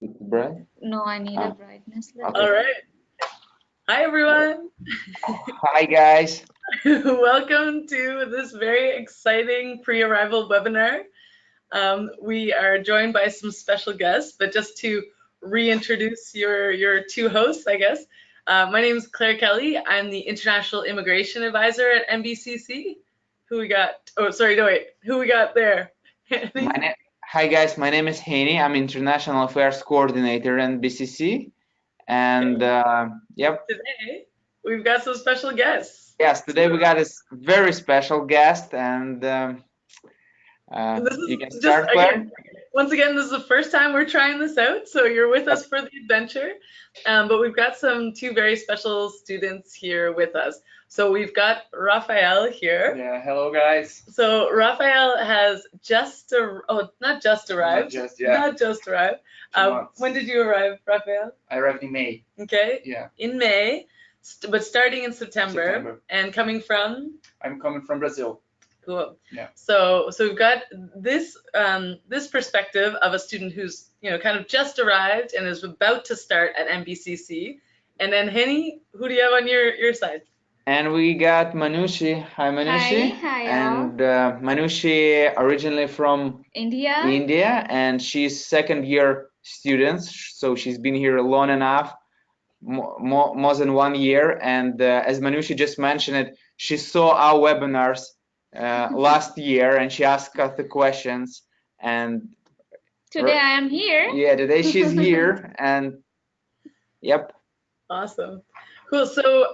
Bright? No, I need a brightness level. Okay. All right. Hi, everyone. Hi guys. Welcome to this very exciting pre-arrival webinar. We are joined by some special guests, but just to reintroduce your two hosts, I guess. My name is Claire Kelly. I'm the International Immigration Advisor at NBCC. Who we got? Oh, sorry, no, wait. Who we got there? Hi guys, my name is Hani. I'm International Affairs Coordinator at NBCC. And yep. Today, we've got some special guests. Yes, today we got a very special guest, and you can start, Claire. Once again, this is the first time we're trying this out, so you're with us for the adventure. But we've got two very special students here with us. So we've got Raphael here. Yeah, hello guys. So Raphael has not just arrived. Not just arrived. When did you arrive, Raphael? I arrived in May. Okay. Yeah. In May, but starting in September. And coming from? I'm coming from Brazil. Cool. Yeah. So we've got this perspective of a student who's kind of just arrived and is about to start at NBCC. And then Henny, who do you have on your side? And we got Manushi. Hi Manushi. Hi. And Manushi originally from India, and she's second year student, so she's been here long enough, more than 1 year. And as Manushi just mentioned it, she saw our webinars last year and she asked us the questions, and today I am here. Yeah, today she's here. And yep. Awesome. Cool. So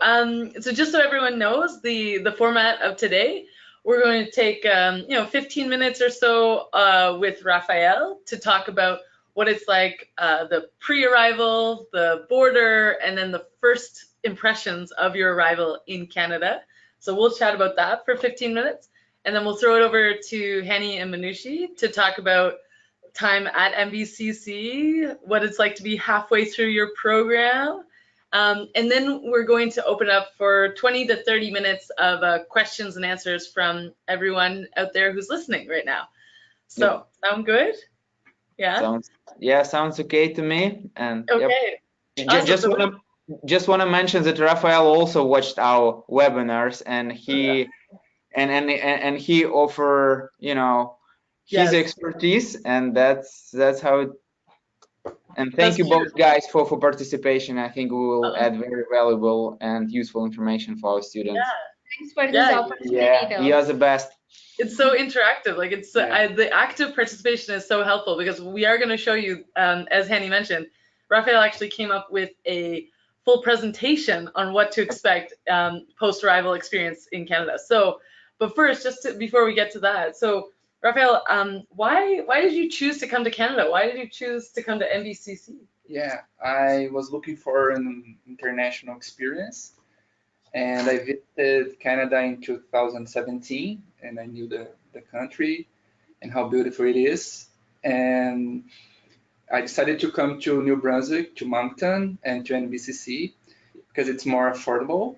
just so everyone knows, the format of today, we're going to take 15 minutes or so with Raphael to talk about what it's like, the pre-arrival, the border, and then the first impressions of your arrival in Canada. So we'll chat about that for 15 minutes, and then we'll throw it over to Hani and Manushi to talk about time at NBCC, what it's like to be halfway through your program. And then we're going to open up for 20 to 30 minutes of questions and answers from everyone out there who's listening right now. So, Sound good? Yeah? Sounds okay to me. And okay. Yep. Awesome. Just want to mention that Raphael also watched our webinars, and he and he offer his expertise, and that's how it. And thank you both guys for participation. I think we will add very valuable and useful information for our students. Yeah. Thanks for this opportunity. Yeah, you are the best. It's so interactive. Like the active participation is so helpful, because we are going to show you, as Hani mentioned, Raphael actually came up with a full presentation on what to expect post-arrival experience in Canada. So, but first, before we get to that, so Raphael, why did you choose to come to Canada? Why did you choose to come to NBCC? Yeah, I was looking for an international experience, and I visited Canada in 2017, and I knew the country and how beautiful it is. And I decided to come to New Brunswick, to Moncton, and to NBCC because it's more affordable,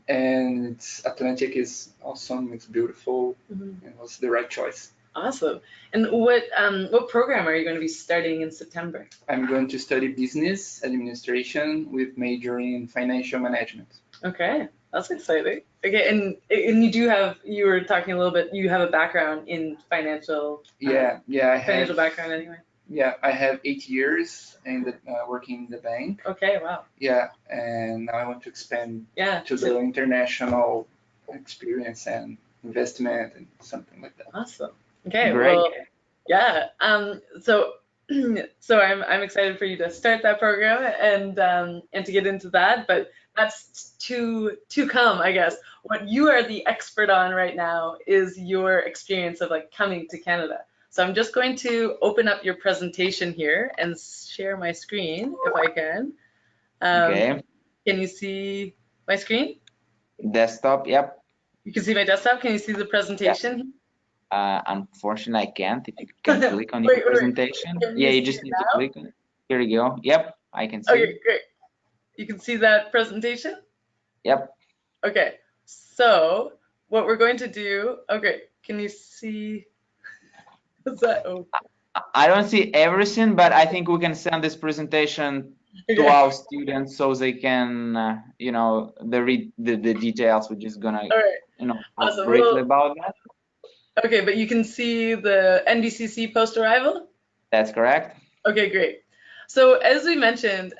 and Atlantic is awesome, it's beautiful, and it was the right choice. Awesome. And what program are you going to be starting in September? I'm going to study business administration with major in financial management. Okay, that's exciting. Okay, and you were talking a little bit, you have a background in financial. I have financial background anyway. Yeah, I have 8 years working in the bank. Okay, wow. Yeah, and now I want to expand to the international experience and investment and something like that. Awesome. Okay, great. Well, yeah. So I'm excited for you to start that program and to get into that, but that's to come, I guess. What you are the expert on right now is your experience of coming to Canada. So I'm just going to open up your presentation here and share my screen if I can. Okay. Can you see my screen? Desktop, yep. You can see my desktop. Can you see the presentation? Unfortunately, I can't. If you can click on your presentation. Yeah, you just need to click on it. Here you go. Yep, I can see. Okay, great. You can see that presentation? Yep. Okay, so what we're going to do, can you see? What's that? Oh. I don't see everything, but I think we can send this presentation to Okay. our students so they can, read the details. We're just gonna, All right. talk Awesome. briefly Well, about that. okay, but you can see the NBCC post arrival? That's correct. Okay, great. So as we mentioned,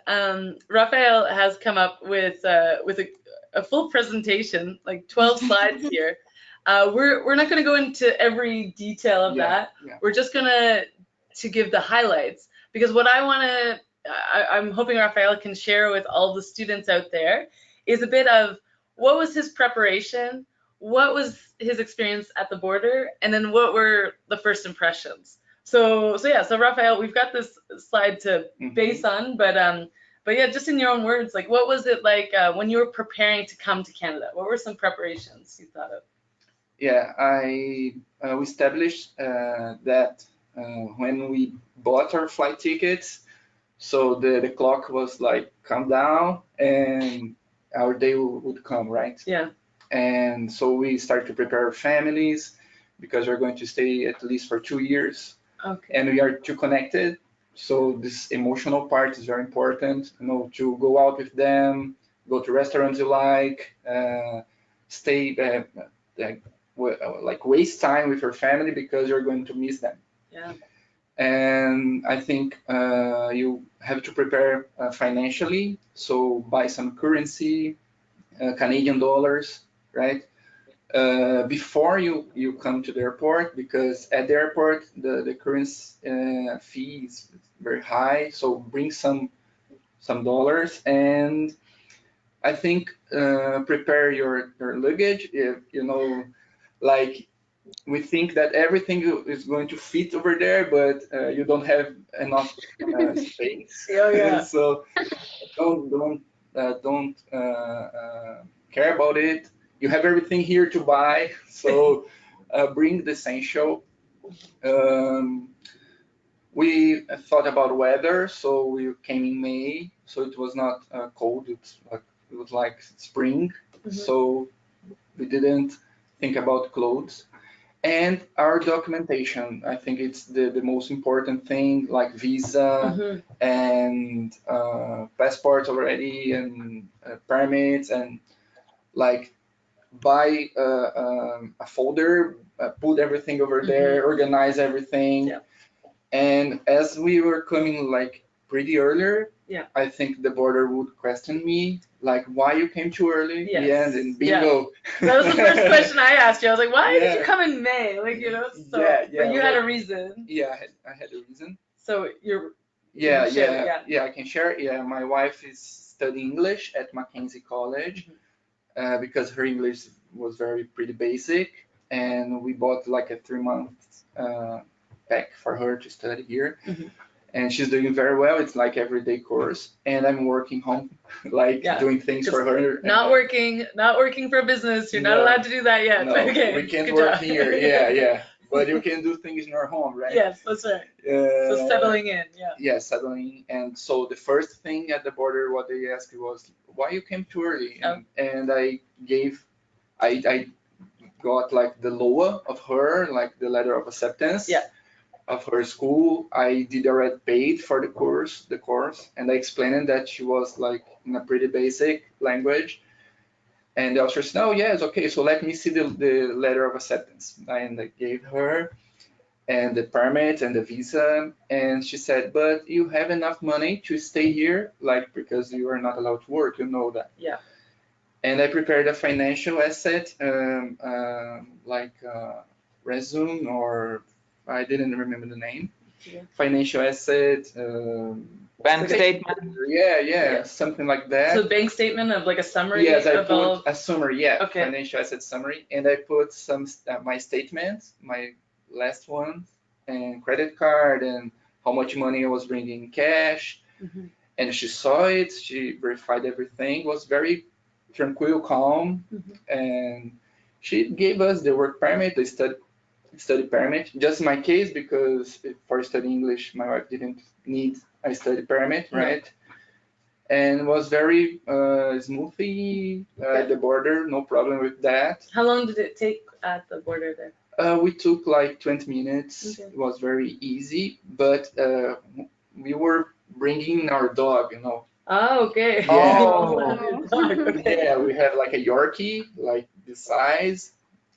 Raphael has come up with a full presentation, like 12 slides here. We're not going to go into every detail of that. Yeah. We're just going to give the highlights, because what I'm hoping Raphael can share with all the students out there is a bit of what was his preparation, what was his experience at the border, and then what were the first impressions. So Raphael, we've got this slide to base on, but yeah, just in your own words, like what was it like when you were preparing to come to Canada? What were some preparations you thought of? Yeah, we established that when we bought our flight tickets, so the clock was like calm down and our day would come, right? Yeah. And so we started to prepare our families because we're going to stay at least for 2 years. Okay. And we are too connected. So this emotional part is very important, to go out with them, go to restaurants you like, stay, like waste time with your family because you're going to miss them. Yeah. And I think you have to prepare financially, so buy some currency, Canadian dollars, right? Before you come to the airport, because at the airport the currency fee is very high, so bring some dollars. And I think prepare your luggage. If, like we think that everything is going to fit over there, but you don't have enough space. Oh, yeah. So don't care about it. You have everything here to buy, so bring the essential. We thought about weather, so we came in May, so it was not cold. It was like spring, so we didn't think about clothes. And our documentation, I think it's the most important thing, like visa and passports already, and permits, and like buy a folder, put everything over there, organize everything. Yeah. And as we were coming like pretty earlier, Yeah. I think the border would question me, like, why you came too early? Yes. Yeah, and bingo. That was the first question I asked you. I was like, why did Yeah. you come in May? Like, so, Yeah, but you had a reason. Yeah, I had a reason. So Yeah, you can share, I can share. Yeah, my wife is studying English at Mackenzie College because her English was pretty basic, and we bought like a 3-month pack for her to study here. And she's doing very well. It's like everyday course, and I'm working home, like doing things for her. Not working for a business. You're not allowed to do that yet. No, okay. we can't work here. Yeah. But you can do things in your home, right? Yes, that's right. So settling in, yeah. Yeah, settling. And so the first thing at the border, what they asked was, why you came too early? And I got like the LOA of her, like the letter of acceptance. Yeah. Of her school. I did already paid for the course, and I explained that she was like in a pretty basic language. And the officer said, "No, yes, okay. So let me see the letter of acceptance." And I gave her, and the permit and the visa. And she said, "But you have enough money to stay here, like because you are not allowed to work. You know that." Yeah. And I prepared a financial asset, like resume, or I didn't remember the name. Yeah. Financial asset. Bank statement. Yeah, something like that. So bank statement of like a summary. Yes, I put a summary. Yeah, okay. Financial asset summary, and I put some my statements, my last one, and credit card, and how much money I was bringing in cash. And she saw it. She verified everything. It was very tranquil, calm, and she gave us the work permit, the study permit. Just my case, because for studying English, my wife didn't need a study permit, right? And it was very smoothly at the border, no problem with that. How long did it take at the border there? We took like 20 minutes. Okay. It was very easy, but we were bringing our dog, you know. Ah, okay. Yeah. You also have Oh. your dog. Okay. Yeah, we have like a Yorkie, like this size,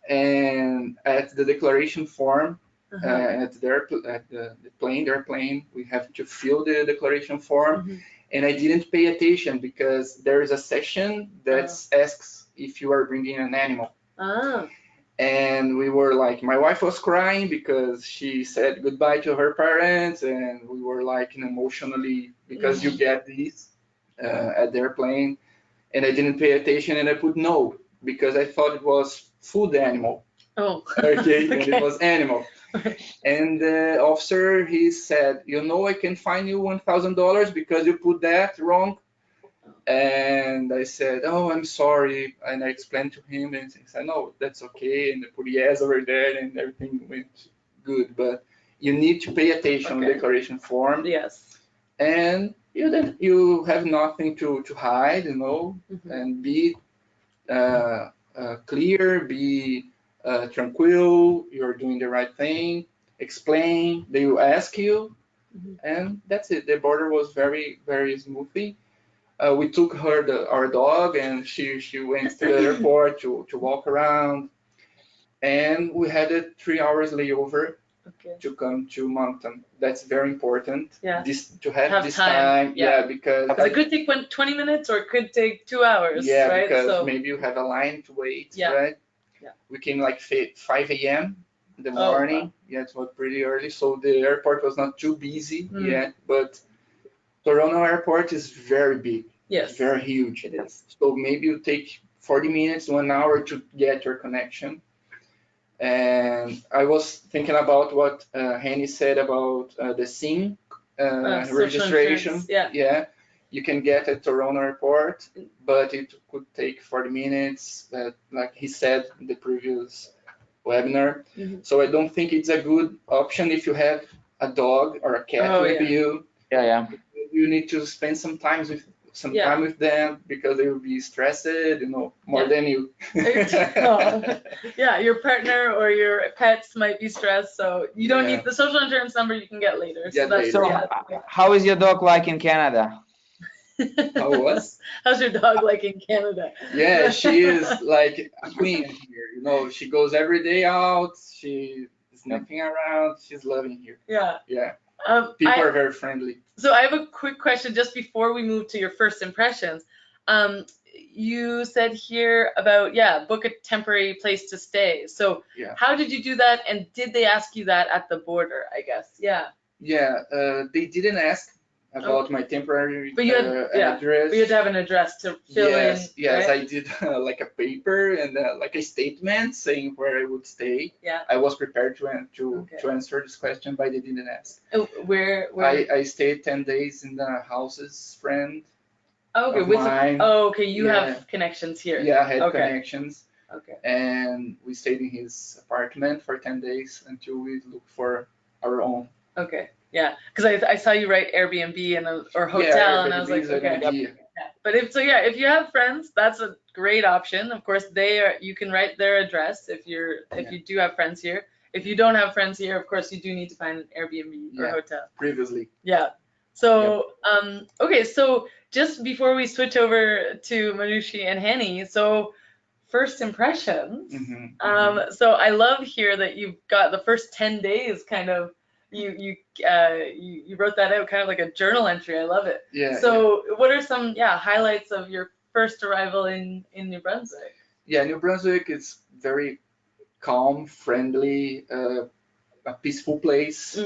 and at the declaration form, Uh-huh. at the plane, their plane, we have to fill the declaration form, Mhm. and I didn't pay attention because there is a section that asks if you are bringing an animal. Ah. And we were like, my wife was crying because she said goodbye to her parents, and we were like emotionally because you get these at the airplane, and I didn't pay attention, and I put no because I thought it was food animal. Oh. Okay, and it Okay. was animal. And the officer, he said, you know, I can fine you $1,000 because you put that wrong. And I said, oh, I'm sorry. And I explained to him, and he said, no, that's okay. And I put yes over there, and everything went good. But you need to pay attention on the Okay. declaration form, Yes. and you have nothing to hide, you know, Mhm. and be clear, be tranquil. You're doing the right thing. Explain. They will ask you, Mhm. and that's it. The border was very, very smoothly. We took our dog, and she went to the airport to walk around, and we had a 3 hours layover Okay. to come to Moncton. That's very important. Yeah. This to have Have this time, time, yeah. because Because it could take 20 minutes or it could take 2 hours, yeah, right? because So, maybe you have a line to wait, Yeah. right? Yeah. We came like 5 a.m. in the Oh, morning. wow. Yeah, it was pretty early, so the airport was not too busy Mm. yet, but Toronto airport is very big. Yes. It's very huge. It is. So maybe you take 40 minutes, 1 hour to get your connection. And I was thinking about what Henny said about the SIM Social registration. insurance, yeah. Yeah, you can get at Toronto airport, but it could take 40 minutes, like he said in the previous webinar. Mhm. So I don't think it's a good option if you have a dog or a cat Oh, with yeah. you. Yeah. You need to spend some time Yeah. time with them because they will be stressed, you know, more Yeah. than you. Oh. Yeah, your partner or your pets might be stressed, so you don't Yeah. need the social insurance number you can get later. So Get that's later. So, yeah. how is your dog like in Canada? How was? How's your dog like in Canada? Yeah, she is like a queen here. You know, she goes every day out. She is sniffing around. She's loving here. Yeah. Yeah. People are very friendly. So I have a quick question just before we move to your first impressions. You said here about, book a temporary place to stay. So Yeah. how did you do that? And did they ask you that at the border, I guess? Yeah. Yeah, they didn't ask about my temporary But you had, address. But you had to have an address to fill in. Yes, right? I did like a paper and like a statement saying where I would stay. Yeah. I was prepared to Okay. to answer this question, but they didn't ask. Oh, where? I stayed 10 days in the house's friend. Okay, of with mine. okay, you Yeah. have connections here. Yeah, I had Okay. connections, Okay. and we stayed in his apartment for 10 days until we looked for our own. Okay. Yeah, because I saw you write Airbnb or hotel, Yeah, and I was like, Airbnb is an okay. idea. Yeah. But if you have friends, that's a great option. Of course, you can write their address if you do have friends here. If you don't have friends here, of course, you do need to find an Airbnb or Yeah. hotel. Previously. Yeah. So, okay, so just before we switch over to Manushi and Henny, so first impressions. So I love here that you've got the first 10 days kind of, you wrote that out kind of like a journal entry. I love it. Yeah. So what are some highlights of your first arrival in New Brunswick? Yeah, New Brunswick is very calm, friendly, a peaceful place.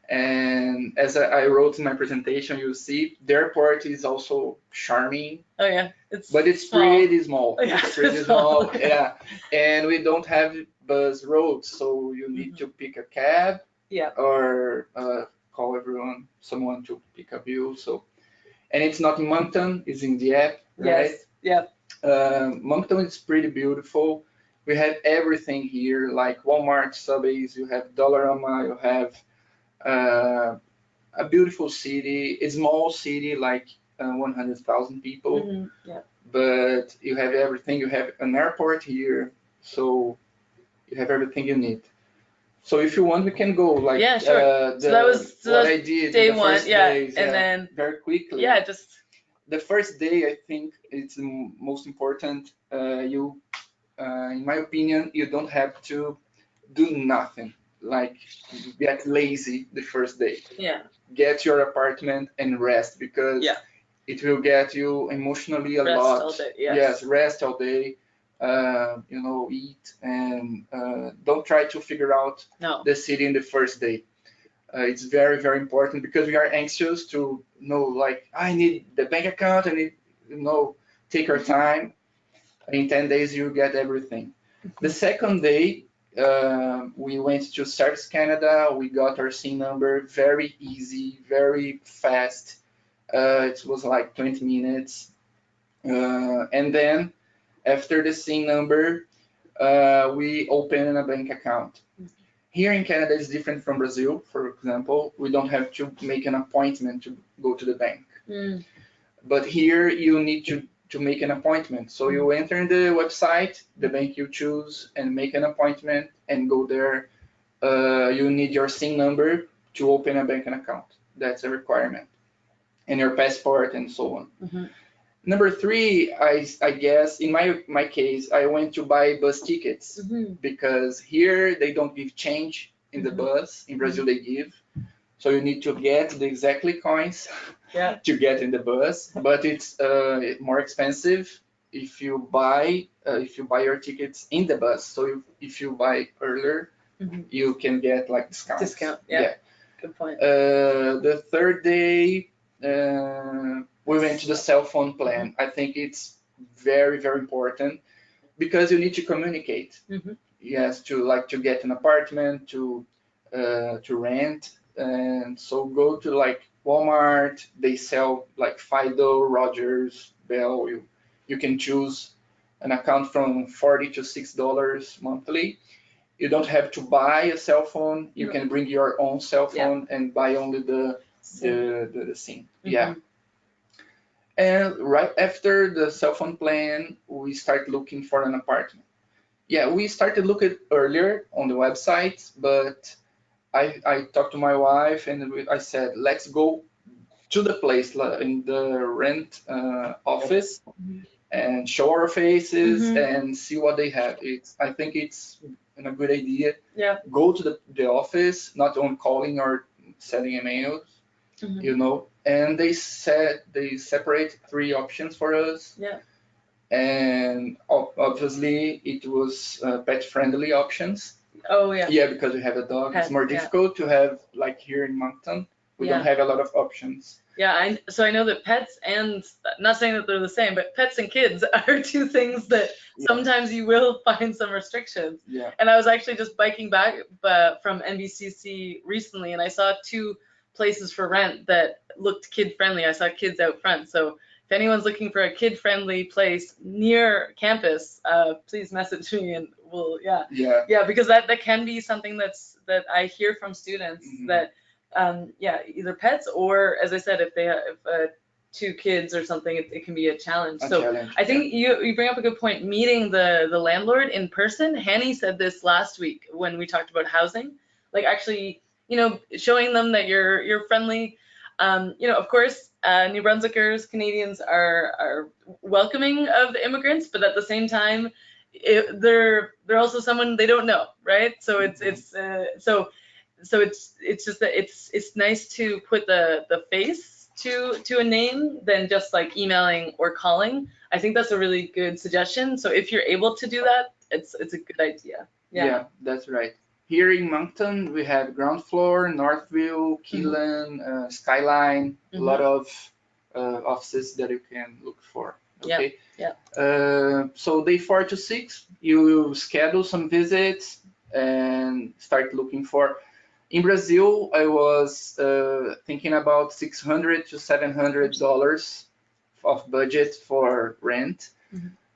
And as I wrote in my presentation, you see the airport is also charming. Oh yeah, but it's small. pretty small. Yeah, It's pretty small. Yeah, and we don't have bus roads, so you need to pick a cab. Yeah. Or call someone to pick up you. So, and it's not in Moncton; it's in the app, right? Yes. Yeah. Moncton is pretty beautiful. We have everything here, like Walmart, Subways. You have Dollarama. You have a beautiful city, a small city, like 100,000 people. Yeah. But you have everything. You have an airport here, so you have everything you need. So if you want, we can go like Yeah, sure. So that was what I did day in the one, first yeah, days, and then very quickly. yeah, just The first day, I think it's the most important. In my opinion, you don't have to do nothing. Like get lazy the first day. yeah, Get your apartment and rest because Yeah. it will get you emotionally a Rest lot. all day, yes. Yes, rest all day. Eat and don't try to figure out no, the city in the first day. It's very, very important because we are anxious to know, like, I need the bank account, I need, take your time. In 10 days, you get everything. The second day, we went to Service Canada. We got our SIN number, very easy, very fast. It was like 20 minutes. And then after the SIN number, we opened a bank account. Here in Canada, it's different from Brazil. For example, we don't have to make an appointment to go to the bank. But here, you need to make an appointment. So you enter in the website, the bank you choose, and make an appointment and go there. You need your SIN number to open a bank account. That's a requirement. And your passport and so on. Number three, I guess, in my case, I went to buy bus tickets because here they don't give change in the bus. In Brazil, they give. So you need to get the exactly coins to get in the bus, but it's more expensive if you buy your tickets in the bus. So if you buy earlier, you can get like discounts. Discount, yeah. Good point. The third day, we went to the cell phone plan. I think it's very, very important because you need to communicate. Yes, to get an apartment, to rent, and so go to like Walmart. They sell like Fido, Rogers, Bell. You can choose an account from $40 to $6 monthly. You don't have to buy a cell phone. You can bring your own cell phone and buy only the SIM. Yeah. And right after the cell phone plan, we start looking for an apartment. Yeah, we started looking earlier on the website, but I talked to my wife and I said, let's go to the place in the rent office and show our faces and see what they have. I think it's a good idea. Yeah. Go to the office, not on calling or sending emails, and they separate three options for us. Yeah. And obviously it was pet friendly options. Oh yeah. Yeah, because we have a dog. It's more difficult to have like here in Moncton. We don't have a lot of options. Yeah, so I know that pets and, not saying that they're the same, but pets and kids are two things that sometimes you will find some restrictions. Yeah. And I was actually just biking back from NBCC recently, and I saw two places for rent that looked kid friendly. I saw kids out front. So if anyone's looking for a kid friendly place near campus, please message me and we'll, yeah, because that can be something that I hear from students that either pets or, as I said, if they have two kids or something, it can be a challenge. I think you bring up a good point, meeting the landlord in person. Hanny said this last week when we talked about housing, like actually, showing them that you're friendly. Of course, New Brunswickers, Canadians are welcoming of the immigrants, but at the same time, they're also someone they don't know, right? So it's just that it's nice to put the face to a name than just like emailing or calling. I think that's a really good suggestion. So if you're able to do that, it's a good idea. Yeah, that's right. Here in Moncton, we have ground floor, Northville, Keelan, Skyline, a lot of offices that you can look for. Okay. Yeah. So day 4 to 6, you schedule some visits and start looking for. In Brazil, I was thinking about $600 to $700 of budget for rent.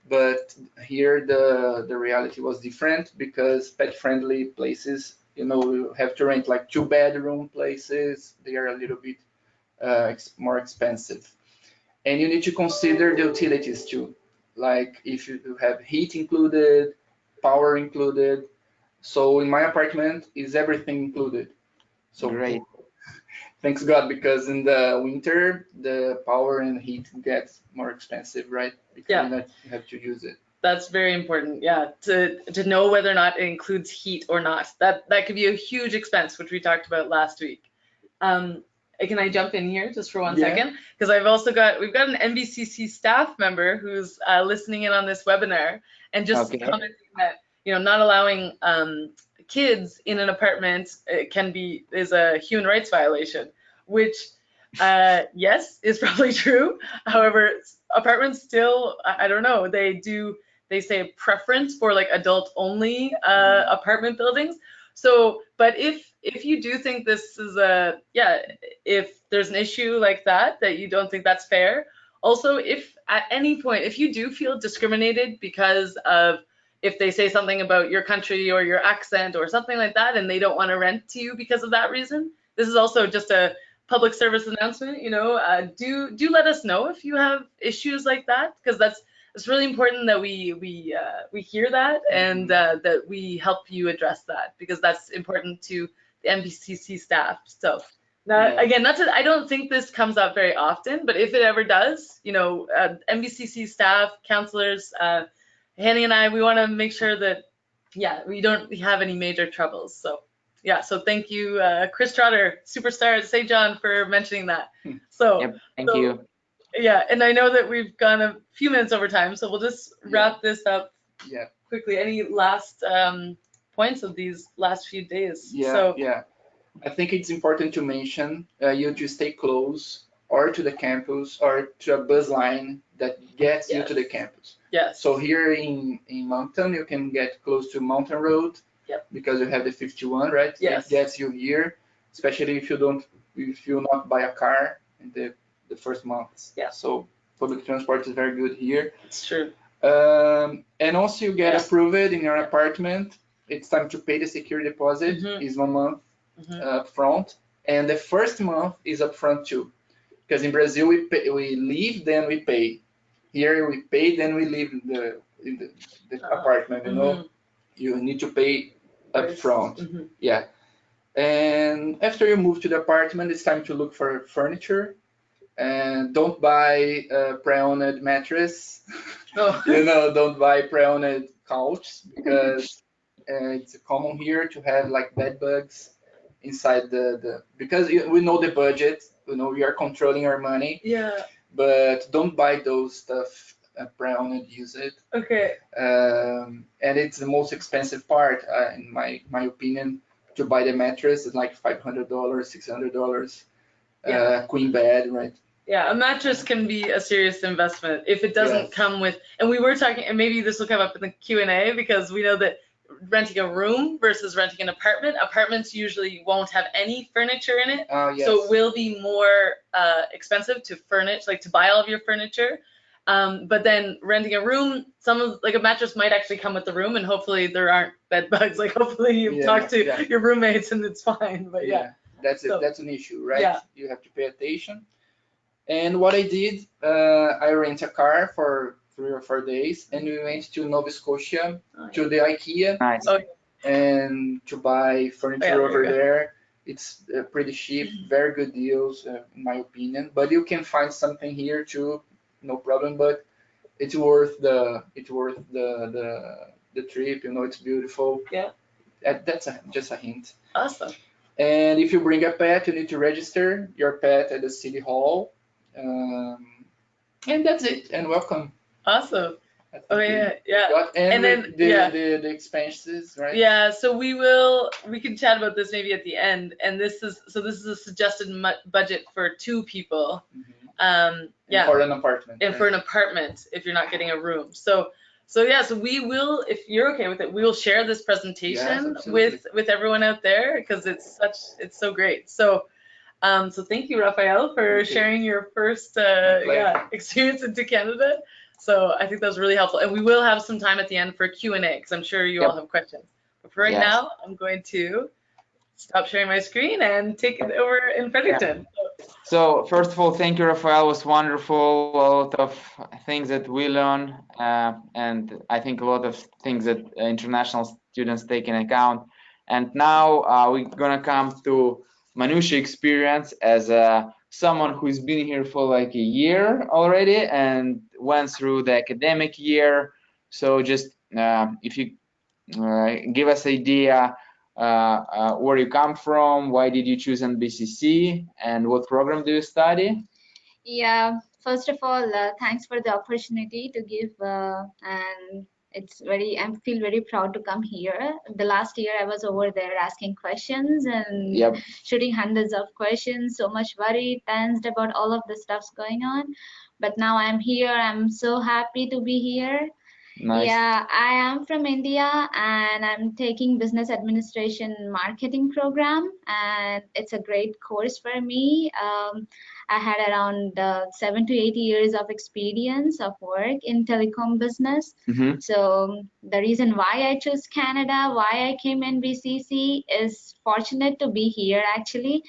But here the reality was different because pet-friendly places, you have to rent like 2-bedroom places. They are a little bit more expensive. And you need to consider the utilities too. Like if you have heat included, power included, So in my apartment is everything included. So Great. thanks God, because in the winter the power and heat gets more expensive, right? Because Yeah. you have to use it. That's very important, yeah, to know whether or not it includes heat or not. That could be a huge expense, which we talked about last week. Can I jump in here just for one second? Because we've got an NBCC staff member who's listening in on this webinar and just commenting that, not allowing kids in an apartment is a human rights violation, which yes, is probably true. However, apartments still, I don't know, they say a preference for like adult only apartment buildings. So, but if you do think this is if there's an issue like that you don't think that's fair, also if at any point, if you do feel discriminated because of, if they say something about your country or your accent or something like that and they don't want to rent to you because of that reason, this is also just a public service announcement, do let us know if you have issues like that, because it's really important that we hear that and that we help you address that, because that's important to the NBCC staff. So now, again, I don't think this comes up very often, but if it ever does, NBCC staff, counselors, Hanny and I, we want to make sure that, we don't have any major troubles. So so thank you, Chris Trotter, superstar at St. John, for mentioning that. So thank you. Yeah, and I know that we've gone a few minutes over time, so we'll just wrap this up quickly. Any last points of these last few days? I think it's important to mention you to stay close or to the campus or to a bus line that gets you to the campus. Yes. So here in Mountain, you can get close to Mountain Road because you have the 51, right? Yes. It gets you here, especially if you not buy a car in the first months. Yeah. So public transport is very good here. It's true. And also you get approved in your apartment. It's time to pay the security deposit. Is 1 month up front, and the first month is up front too. Because in Brazil we leave, then we pay. Here we pay, then we leave the apartment. You need to pay up front. And after you move to the apartment, it's time to look for furniture. And don't buy a pre-owned mattress. Don't buy pre-owned couch, because it's common here to have like bed bugs inside because we know the budget, we are controlling our money. But don't buy those stuff pre-owned, use it. And it's the most expensive part, in my opinion, to buy the mattress. It's like $500, $600. Queen bed, right? Yeah, a mattress can be a serious investment if it doesn't come with, and we were talking, and maybe this will come up in the Q&A, because we know that renting a room versus renting an apartment, apartments usually won't have any furniture in it. So it will be more expensive to furnish, like to buy all of your furniture. But then renting a room, like a mattress might actually come with the room, and hopefully there aren't bed bugs. Like hopefully you've talked to your roommates and it's fine. But that's an issue, right? You have to pay attention. And what I did, I rent a car for 3 or 4 days, and we went to Nova Scotia to the IKEA and to buy furniture over there. It's pretty cheap, very good deals, in my opinion. But you can find something here too, no problem. But it's worth the trip. It's beautiful. That's just a hint. Awesome. And if you bring a pet, you need to register your pet at the city hall. And that's it. And welcome. Awesome. And then the expenses, right? Yeah. So we can chat about this maybe at the end. And this is a suggested budget for 2 people. For an apartment. And for an apartment, if you're not getting a room. So we will, if you're okay with it, we will share this presentation with everyone out there, because it's so great. So thank you, Raphael, for sharing your first experience into Canada. So I think that was really helpful, and we will have some time at the end for Q&A, because I'm sure you all have questions. But for right now, I'm going to stop sharing my screen and take it over in Fredericton. So first of all, thank you, Rafael. It was wonderful. A lot of things that we learn, and I think a lot of things that international students take in account. And now we're gonna come to Manushi experience as someone who's been here for like a year already and went through the academic year. So just if you give us idea where you come from, why did you choose NBCC, and what program do you study? Yeah, first of all, thanks for the opportunity to give, and I feel very proud to come here. The last year I was over there asking questions and Yep. shooting hundreds of questions, so much worried, tensed about all of the stuffs going on. But now I'm here. I'm so happy to be here. Nice. Yeah, I am from India and I'm taking business administration marketing program, and it's a great course for me. I had around 7 to 8 years of experience of work in telecom business. Mm-hmm. So the reason why I chose Canada, why I came in BCC is fortunate to be here actually.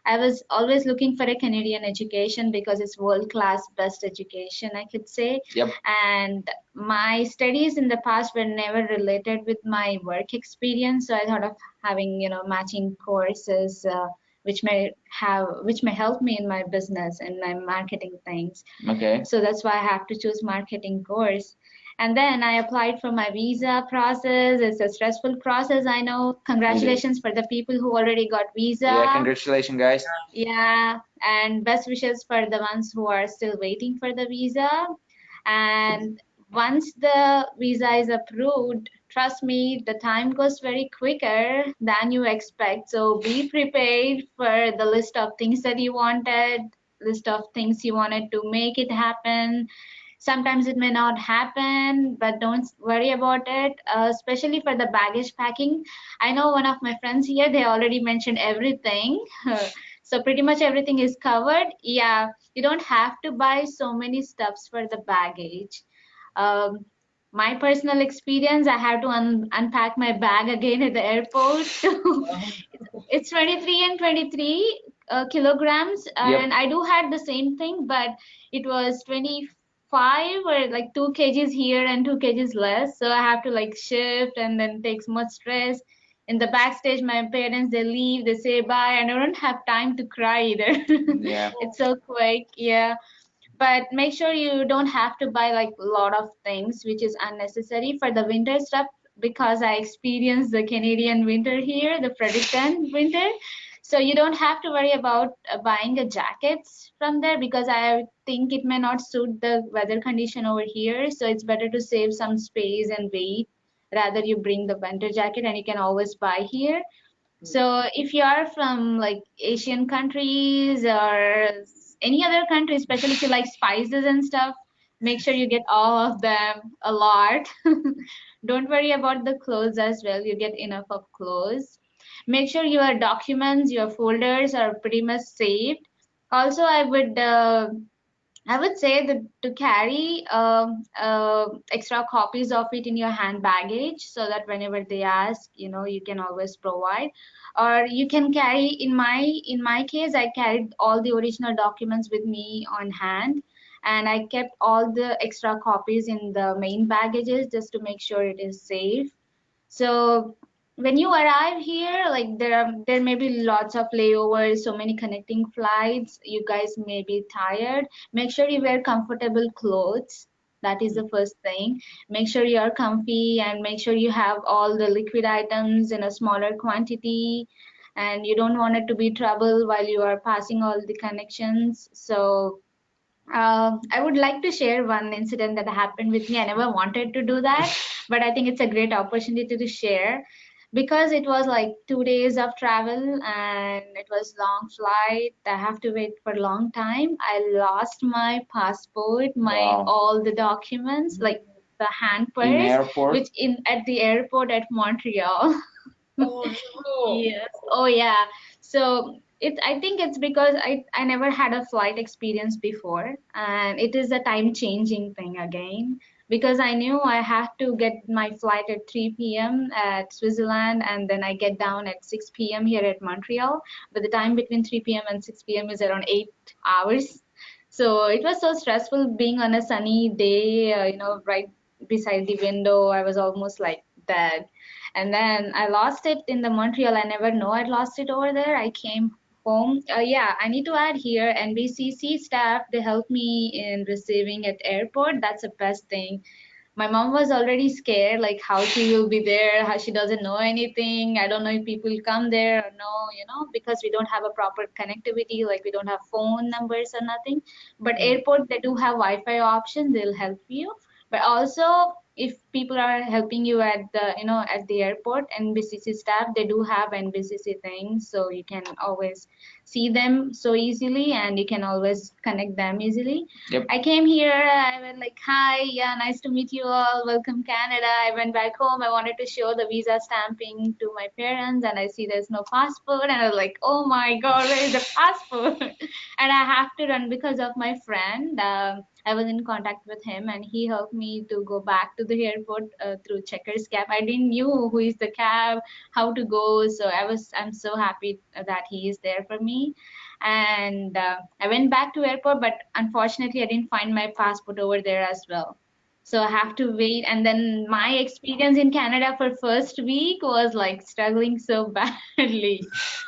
I was always looking for a Canadian education because it's world-class best education, I could say. Yep. And my studies in the past were never related with my work experience, so I thought of having, matching courses which may help me in my business and my marketing things. Okay. So that's why I have to choose marketing course. And then I applied for my visa process. It's a stressful process, I know. Congratulations for the people who already got visa. Yeah, congratulations, guys. Yeah, and best wishes for the ones who are still waiting for the visa. And once the visa is approved, trust me, the time goes very quicker than you expect. So be prepared for the list of things that you wanted, list of things you wanted to make it happen. Sometimes it may not happen, but don't worry about it, especially for the baggage packing. I know one of my friends here, they already mentioned everything. So pretty much everything is covered. Yeah, you don't have to buy so many stuffs for the baggage. Um, my personal experience, I have to unpack my bag again at the airport. It's 23 and 23 kilograms, and I do had the same thing, but it was 25 or like 2 kgs here and 2 kgs less. So I have to like shift and then takes much stress. In the backstage, my parents, they leave, they say bye, and I don't have time to cry either. Yeah. It's so quick, yeah. But make sure you don't have to buy like a lot of things which is unnecessary for the winter stuff, because I experienced the Canadian winter here, the Fredericton winter. So you don't have to worry about buying a jackets from there, because I think it may not suit the weather condition over here. So it's better to save some space and weight. Rather you bring the winter jacket and you can always buy here. So if you are from like Asian countries or any other country, especially if you like spices and stuff, make sure you get all of them a lot. Don't worry about the clothes as well. You get enough of clothes. Make sure your documents, your folders are pretty much saved. Also, I would say that to carry extra copies of it in your hand baggage, so that whenever they ask, you can always provide. Or you can carry, in my case, I carried all the original documents with me on hand, and I kept all the extra copies in the main baggages just to make sure it is safe. So when you arrive here, like there may be lots of layovers, so many connecting flights. You guys may be tired. Make sure you wear comfortable clothes. That is the first thing. Make sure you are comfy and make sure you have all the liquid items in a smaller quantity. And you don't want it to be trouble while you are passing all the connections. So I would like to share one incident that happened with me. I never wanted to do that, but I think it's a great opportunity to share, because it was like 2 days of travel and it was long flight. I have to wait for a long time. I lost my passport, Wow. all the documents, like the hand In purse, airport? which at the airport at Montreal. Oh no. Yes. Oh yeah. So I think it's because I never had a flight experience before, and it is a time changing thing again. because I knew I have to get my flight at 3 p.m. at Switzerland, and then I get down at 6 p.m. here at Montreal. But the time between 3 p.m. and 6 p.m. is around 8 hours. So it was so stressful being on a sunny day, right beside the window. I was almost like dead. And then I lost it in the Montreal. I never know I'd lost it over there. I came home. Yeah, I need to add here, NBCC staff, they helped me in receiving at airport. That's the best thing. My mom was already scared, like how she will be there, how she doesn't know anything. I don't know if people come there or no, because we don't have a proper connectivity, like we don't have phone numbers or nothing. But airport, they do have Wi-Fi option, they'll help you. But also, if people are helping you at the airport, NBCC staff, they do have NBCC things, so you can always see them so easily, and you can always connect them easily. Yep. I came here, I went like, hi, yeah, nice to meet you all, welcome Canada. I went back home, I wanted to show the visa stamping to my parents, and I see there's no passport, and I was like, oh my God, where is the passport? And I have to run because of my friend. I was in contact with him, and he helped me to go back to the airport through Checkers cab. I didn't knew who is the cab, how to go, so I'm so happy that he is there for me. And I went back to airport, but unfortunately I didn't find my passport over there as well. So I have to wait. And then my experience in Canada for first week was like struggling so badly.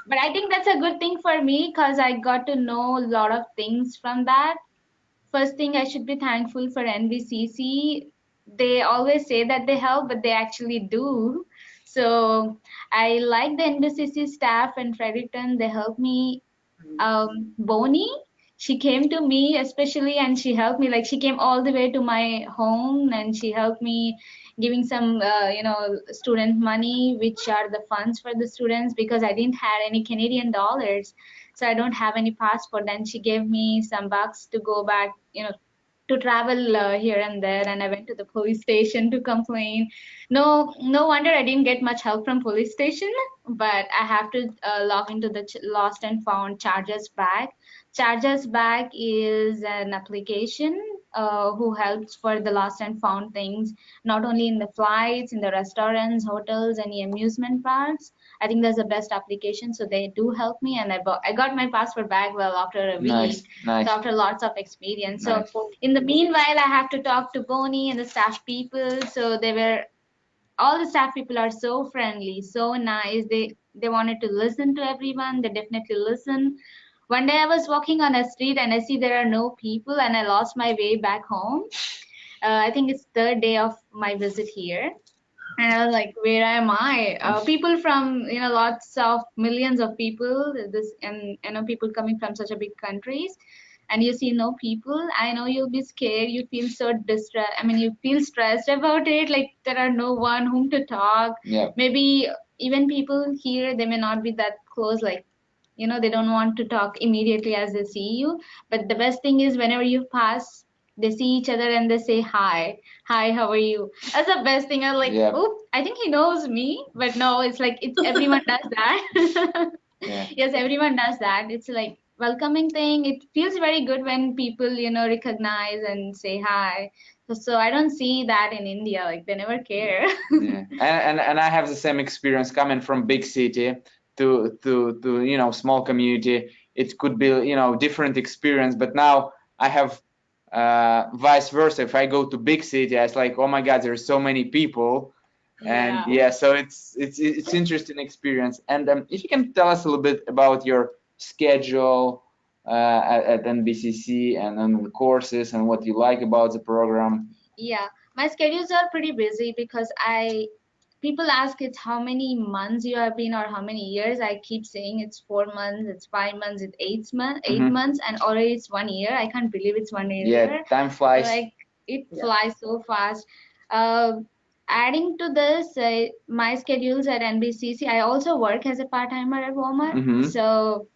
But I think that's a good thing for me because I got to know a lot of things from that. First thing, I should be thankful for NBCC. They always say that they help, but they actually do. So I like the NBCC staff and Fredericton. They help me. Bonnie, she came to me especially, and she helped me. Like she came all the way to my home, and she helped me giving some, student money, which are the funds for the students, because I didn't have any Canadian dollars, so I don't have any passport. Then she gave me some bucks to go back, to travel here and there. And I went to the police station to complain. No wonder I didn't get much help from police station. But I have to log into the lost and found charges bag. Charges bag is an application who helps for the lost and found things, not only in the flights, in the restaurants, hotels, any amusement parks. I think that's the best application. So they do help me, and I got my passport back well after a week. Nice. So after lots of experience. Nice. So in the meanwhile, I have to talk to Bonnie and the staff people. So all the staff people are so friendly, so nice. They wanted to listen to everyone. They definitely listen. One day I was walking on a street and I see there are no people, and I lost my way back home. I think it's third day of my visit here. And I was like, where am I? People from, lots of millions of people, and people coming from such a big countries, and you see no people. I know you'll be scared. You feel so distressed. I mean, you feel stressed about it. Like there are no one whom to talk. Yeah. Maybe even people here, they may not be that close. Like, they don't want to talk immediately as they see you. But the best thing is whenever you pass, they see each other and they say hi, how are you? That's the best thing. I'm like, oh, I think he knows me. But no, it's like everyone does that. Yeah. Yes, everyone does that. It's like welcoming thing. It feels very good when people, recognize and say hi. So I don't see that in India. Like they never care. Yeah. And I have the same experience coming from big city to small community. It could be different experience, but now I have vice versa. If I go to big city, it's like, oh my God, there's so many people. And so it's interesting experience. And if you can tell us a little bit about your schedule at NBCC and on the courses and what you like about the program. Yeah, my schedules are pretty busy because people ask it's how many months you have been or how many years. I keep saying it's 4 months, it's 5 months, it's 8 months, and already it's 1 year. I can't believe it's 1 year. Yeah, time flies. Like it flies so fast. Adding to this, my schedules at NBCC, I also work as a part-timer at Walmart. So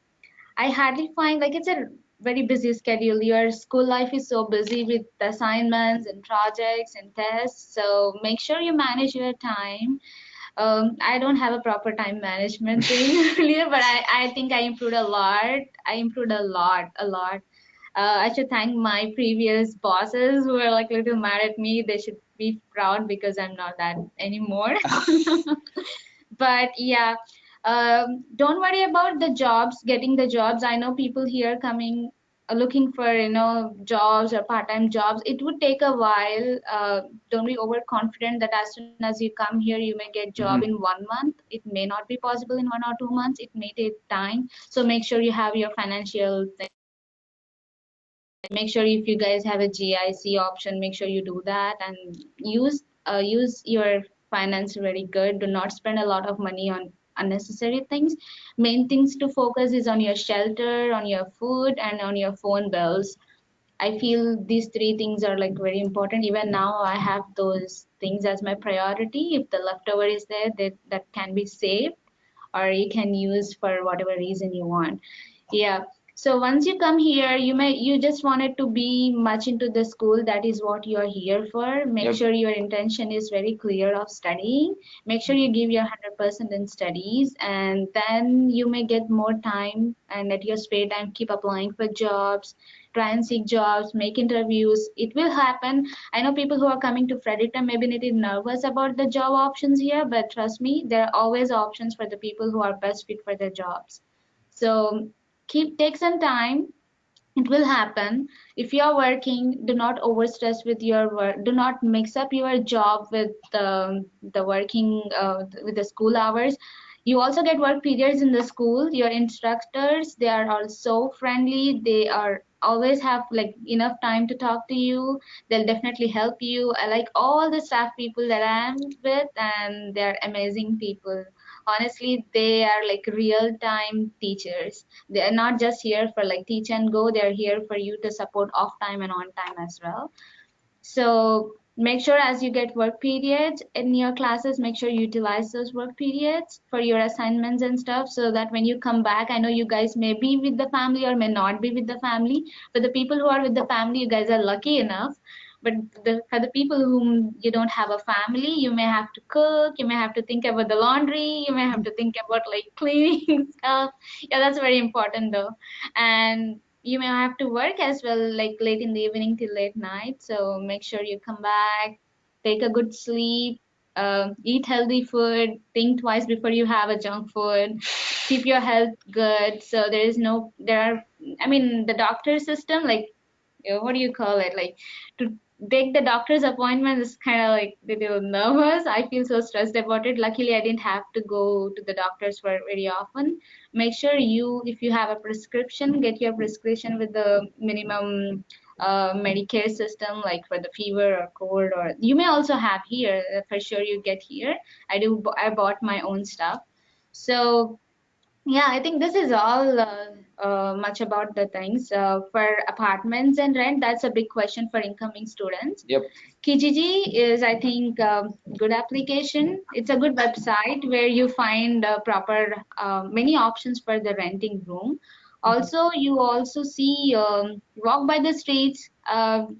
I hardly find, like, it's a very busy schedule. Your school life is so busy with assignments and projects and tests. So make sure you manage your time. I don't have a proper time management thing earlier, but I think I improved a lot. I improved a lot. I should thank my previous bosses who were like a little mad at me. They should be proud because I'm not that anymore. But yeah, don't worry about the jobs, getting the jobs. I know people here coming looking for jobs or part-time jobs. It would take a while. Don't be overconfident that as soon as you come here you may get job in 1 month. It may not be possible in 1 or 2 months. It may take time. So make sure you have your financial thing. Make sure if you guys have a GIC option, make sure you do that and use your finance very good. Do not spend a lot of money on unnecessary things. Main things to focus is on your shelter, on your food, and on your phone bills. I feel these three things are like very important. Even now, I have those things as my priority. If the leftover is there, that can be saved or you can use for whatever reason you want. Yeah. So once you come here, you just wanted to be much into the school. That is what you are here for. Make sure your intention is very clear of studying. Make sure you give your 100% in studies, and then you may get more time. And at your spare time, keep applying for jobs, try and seek jobs, make interviews. It will happen. I know people who are coming to Fredericton maybe a little nervous about the job options here, but trust me, there are always options for the people who are best fit for their jobs. So take some time. It will happen. If you are working, do not overstress with your work. Do not mix up your job with the working with the school hours. You also get work periods in the school. Your instructors, they are also friendly. They are always have like enough time to talk to you. They'll definitely help you. I like all the staff people that I'm with, and they're amazing people. Honestly, they are like real time teachers. They are not just here for like teach and go. They are here for you to support off time and on time as well. So make sure as you get work periods in your classes, make sure you utilize those work periods for your assignments and stuff, so that when you come back, I know you guys may be with the family or may not be with the family. For the people who are with the family, you guys are lucky enough. But for the people whom you don't have a family, you may have to cook, you may have to think about the laundry, you may have to think about like cleaning stuff. Yeah, that's very important though. And you may have to work as well, like late in the evening till late night. So make sure you come back, take a good sleep, eat healthy food, think twice before you have a junk food, keep your health good. So I mean, the doctor system, like, what do you call it? Like, to take the doctor's appointment is kind of like a little nervous. I feel so stressed about it. Luckily, I didn't have to go to the doctors for very often. Make sure if you have a prescription, get your prescription with the minimum Medicare system, like for the fever or cold, or you may also have here. For sure, you get here. I bought my own stuff. So yeah, I think this is all much about the things. For apartments and rent, that's a big question for incoming students. Yep. Kijiji is, I think, good application. It's a good website where you find proper many options for the renting room. Also, you also see walk by the streets.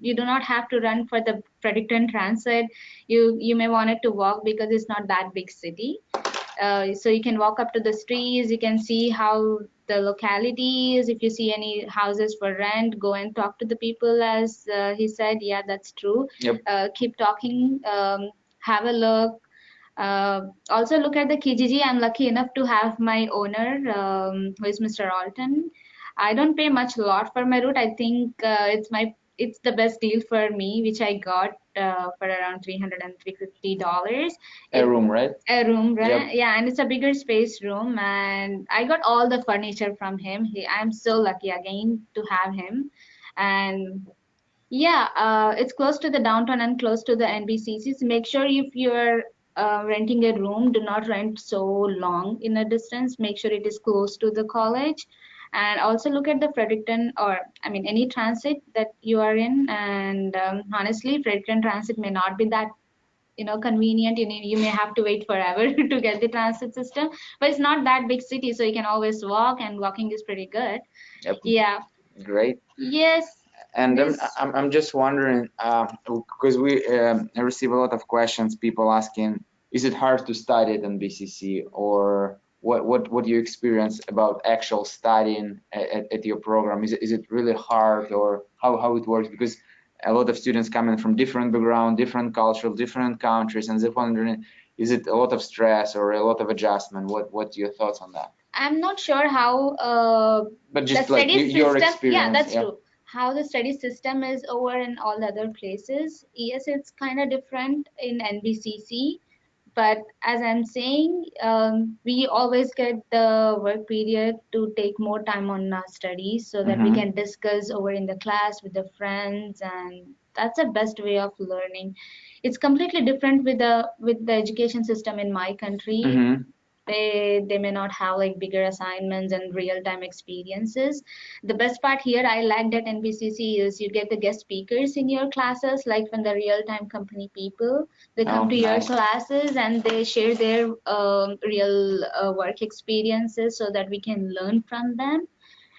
You do not have to run for the Fredericton Transit. You may want it to walk because it's not that big city. So you can walk up to the streets, you can see how the locality is. If you see any houses for rent, go and talk to the people, as he said. Yeah, that's true. Yep. Keep talking, have a look. Also look at the Kijiji. I'm lucky enough to have my owner, who is Mr. Alton. I don't pay much lot for my route. I think it's the best deal for me, which I got for around $300 and $350. A room, right? A room, right? Yep. Yeah, and it's a bigger space room, and I got all the furniture from him. I'm so lucky again to have him, and yeah, it's close to the downtown and close to the NBCC. So make sure if you're renting a room, do not rent so long in a distance. Make sure it is close to the college. And also look at the Fredericton, or I mean, any transit that you are in. And honestly, Fredericton transit may not be that convenient. You may have to wait forever to get the transit system, but it's not that big city, so you can always walk, and walking is pretty good. Yep. Yeah. Great. Yes. And I'm just wondering, because we receive a lot of questions, people asking, is it hard to study at NBCC, or what you experience about actual studying at your program? Is it really hard, or how it works? Because a lot of students coming from different background, different cultural, different countries, and they're wondering, is it a lot of stress or a lot of adjustment? What's your thoughts on that? I'm not sure how But the just like study your system, yeah, experience, that's yeah. true. How the study system is over in all other places. Yes, it's kind of different in NBCC, but as I'm saying, we always get the work period to take more time on our studies so that we can discuss over in the class with the friends, and that's the best way of learning. It's completely different with the education system in my country. They may not have like bigger assignments and real time experiences. The best part here I liked at NBCC is you get the guest speakers in your classes, like from the real time company people. They come to your classes and they share their real work experiences so that we can learn from them.